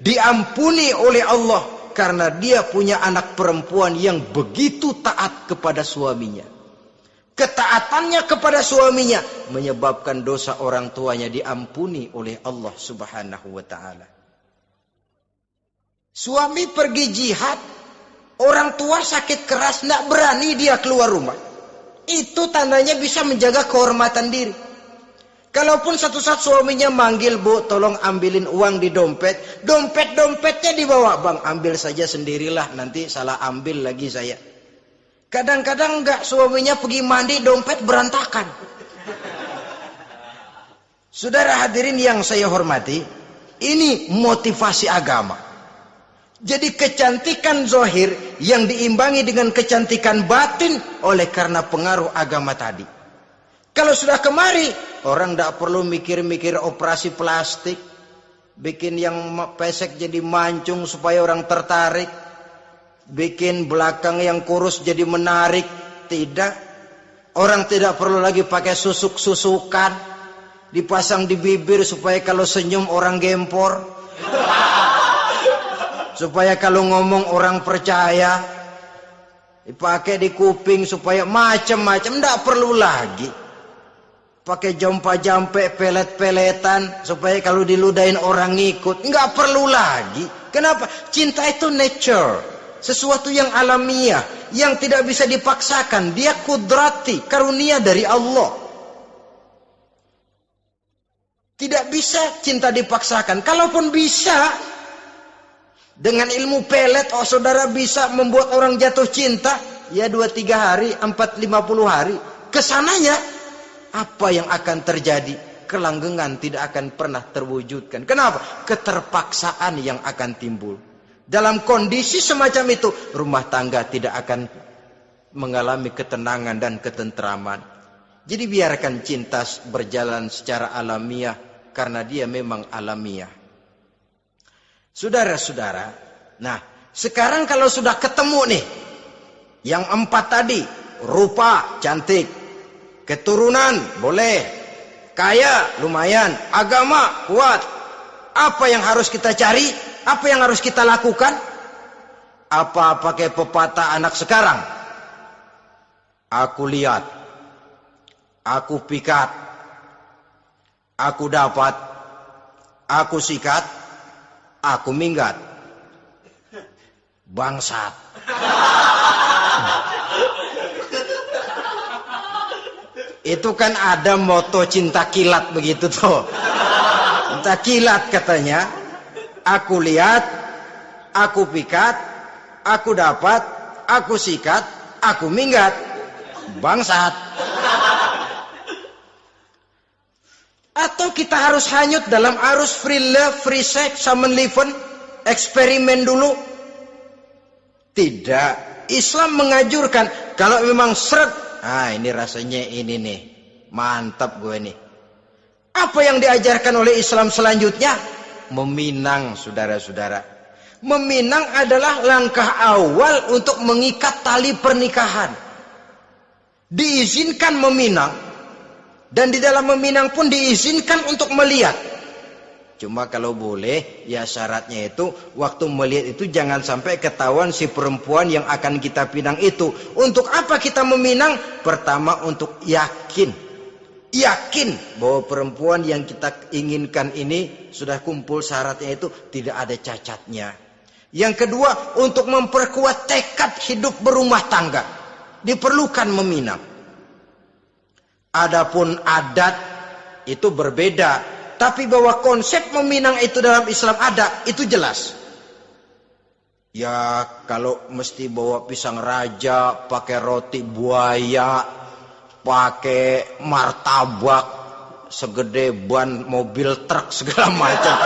diampuni oleh Allah karena dia punya anak perempuan yang begitu taat kepada suaminya. Ketaatannya kepada suaminya menyebabkan dosa orang tuanya diampuni oleh Allah Subhanahu wa taala. Suami pergi jihad, orang tua sakit keras, tidak berani dia keluar rumah. Itu tandanya bisa menjaga kehormatan diri. Kalaupun satu saat suaminya manggil, bu, tolong ambilin uang di dompet. Dompetnya dibawa, bang, ambil saja sendirilah, nanti salah ambil lagi saya. Kadang-kadang enggak, suaminya pergi mandi, dompet berantakan. Saudara hadirin yang saya hormati, ini motivasi agama. Jadi kecantikan zahir yang diimbangi dengan kecantikan batin oleh karena pengaruh agama tadi. Kalau sudah kemari, orang tidak perlu mikir-mikir operasi plastik, bikin yang pesek jadi mancung supaya orang tertarik, bikin belakang yang kurus jadi menarik. Tidak. Orang tidak perlu lagi pakai susuk-susukan, dipasang di bibir supaya kalau senyum orang gempor, supaya kalau ngomong orang percaya, dipakai di kuping supaya macam-macam. Tidak perlu lagi pakai jompa-jampe, pelet-peletan supaya kalau diludahin orang ngikut. Nggak perlu lagi. Kenapa? Cinta itu nature, sesuatu yang alamiah, yang tidak bisa dipaksakan. Dia kudrati, karunia dari Allah. Tidak bisa cinta dipaksakan. Kalaupun bisa, dengan ilmu pelet, oh saudara bisa membuat orang jatuh cinta, ya 2-3 hari, 4-50 hari. Kesananya, apa yang akan terjadi? Kelanggengan tidak akan pernah terwujudkan. Kenapa? Keterpaksaan yang akan timbul. Dalam kondisi semacam itu, rumah tangga tidak akan mengalami ketenangan dan ketentraman. Jadi biarkan cinta berjalan secara alamiah, karena dia memang alamiah. Saudara-saudara, nah sekarang kalau sudah ketemu nih, yang 4 tadi, rupa cantik, keturunan boleh, kaya lumayan, agama kuat. Apa yang harus kita cari? Apa yang harus kita lakukan? Apa pakai pepatah anak sekarang? Aku lihat, aku pikat, aku dapat, aku sikat, aku minggat. Bangsat. Itu kan ada moto cinta kilat begitu tuh. Cinta kilat katanya. Aku lihat, aku pikat, aku dapat, aku sikat, aku minggat. Bangsat. Atau kita harus hanyut dalam arus free love, free sex, summon liven, eksperimen dulu? Tidak. Islam mengajurkan kalau memang seret, ini rasanya ini nih, mantap gue nih. Apa yang diajarkan oleh Islam selanjutnya? Meminang, saudara-saudara. Meminang adalah langkah awal untuk mengikat tali pernikahan. Diizinkan meminang, dan di dalam meminang pun diizinkan untuk melihat. Cuma kalau boleh, ya syaratnya itu waktu melihat itu jangan sampai ketahuan si perempuan yang akan kita pinang itu. Untuk apa kita meminang? Pertama untuk yakin bahwa perempuan yang kita inginkan ini sudah kumpul syaratnya itu, tidak ada cacatnya. Yang kedua, untuk memperkuat tekad hidup berumah tangga, diperlukan meminang. Adapun adat itu berbeda. Tapi bahwa konsep meminang itu dalam Islam ada, itu jelas. Ya kalau mesti bawa pisang raja, pakai roti buaya, pakai martabak segede ban mobil truk segala macam,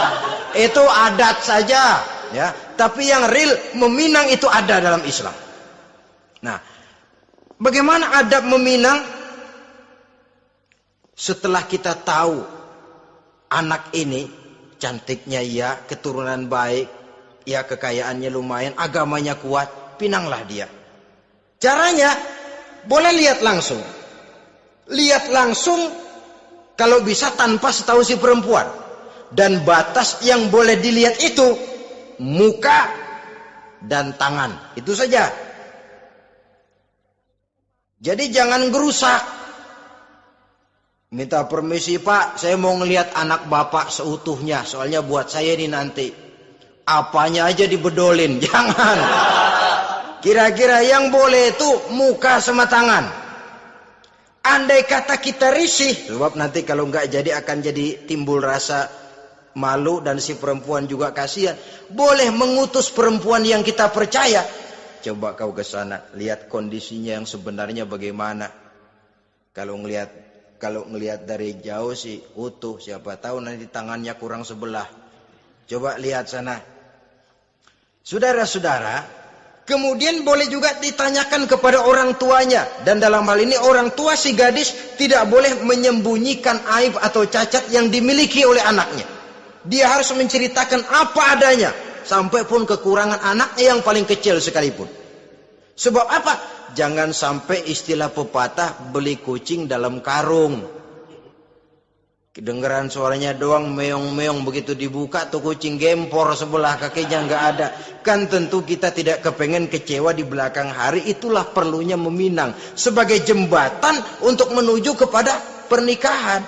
itu adat saja, ya. Tapi yang real meminang itu ada dalam Islam. Nah, bagaimana adab meminang? Setelah kita tahu anak ini cantiknya ya, keturunan baik, ya kekayaannya lumayan, agamanya kuat, pinanglah dia. Caranya boleh lihat langsung. Lihat langsung kalau bisa tanpa setahu si perempuan. Dan batas yang boleh dilihat itu muka dan tangan. Itu saja. Jadi jangan gerusak. Minta permisi Pak, saya mau ngelihat anak bapak seutuhnya. Soalnya buat saya ini nanti. Apanya aja dibedolin, jangan. Kira-kira yang boleh itu muka sama tangan. Andai kata kita risih, sebab nanti kalau nggak jadi akan jadi timbul rasa malu dan si perempuan juga kasihan. Boleh mengutus perempuan yang kita percaya. Coba kau ke sana, lihat kondisinya yang sebenarnya bagaimana. Kalau ngelihat dari jauh sih utuh, siapa tahu nanti tangannya kurang sebelah. Coba lihat sana. Saudara-saudara, kemudian boleh juga ditanyakan kepada orang tuanya. Dan dalam hal ini orang tua si gadis tidak boleh menyembunyikan aib atau cacat yang dimiliki oleh anaknya. Dia harus menceritakan apa adanya, sampai pun kekurangan anaknya yang paling kecil sekalipun. Sebab apa? Jangan sampai istilah pepatah beli kucing dalam karung. Kedengeran suaranya doang meong-meong, begitu dibuka tuh kucing gempor sebelah kakinya nggak ada. Kan tentu kita tidak kepengen kecewa di belakang hari. Itulah perlunya meminang sebagai jembatan untuk menuju kepada pernikahan.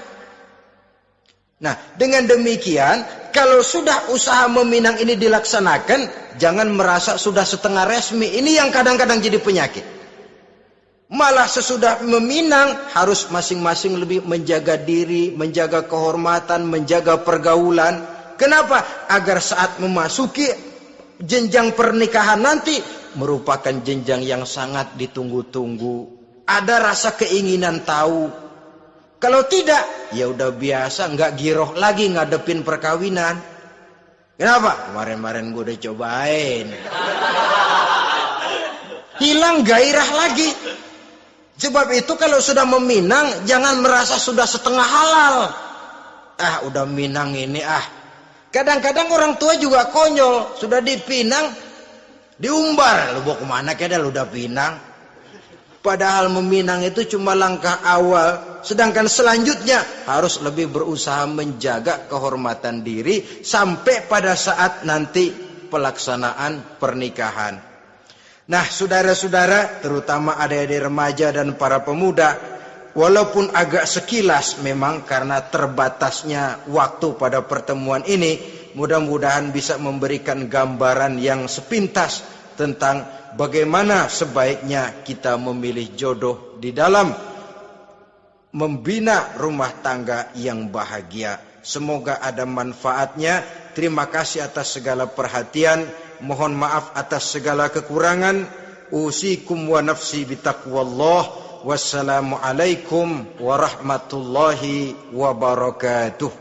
Nah, dengan demikian kalau sudah usaha meminang ini dilaksanakan, jangan merasa sudah setengah resmi. Ini yang kadang-kadang jadi penyakit. Malah sesudah meminang harus masing-masing lebih menjaga diri, menjaga kehormatan, menjaga pergaulan. Kenapa? Agar saat memasuki jenjang pernikahan nanti merupakan jenjang yang sangat ditunggu-tunggu. Ada rasa keinginan tahu. Kalau tidak, ya udah biasa, nggak giroh lagi ngadepin perkawinan. Kenapa? Kemarin-kemarin gue udah cobain. Hilang gairah lagi. Sebab itu kalau sudah meminang, jangan merasa sudah setengah halal. Udah minang ini Kadang-kadang orang tua juga konyol. Sudah dipinang, diumbar. Lu bawa kemana kayaknya lu udah pinang. Padahal meminang itu cuma langkah awal. Sedangkan selanjutnya harus lebih berusaha menjaga kehormatan diri sampai pada saat nanti pelaksanaan pernikahan. Nah, saudara-saudara, terutama adik-adik remaja dan para pemuda, walaupun agak sekilas memang karena terbatasnya waktu pada pertemuan ini, mudah-mudahan bisa memberikan gambaran yang sepintas tentang bagaimana sebaiknya kita memilih jodoh di dalam membina rumah tangga yang bahagia. Semoga ada manfaatnya. Terima kasih atas segala perhatian. Mohon maaf atas segala kekurangan. Usikum wa nafsi bitaqwallah. Wassalamualaikum warahmatullahi wabarakatuh.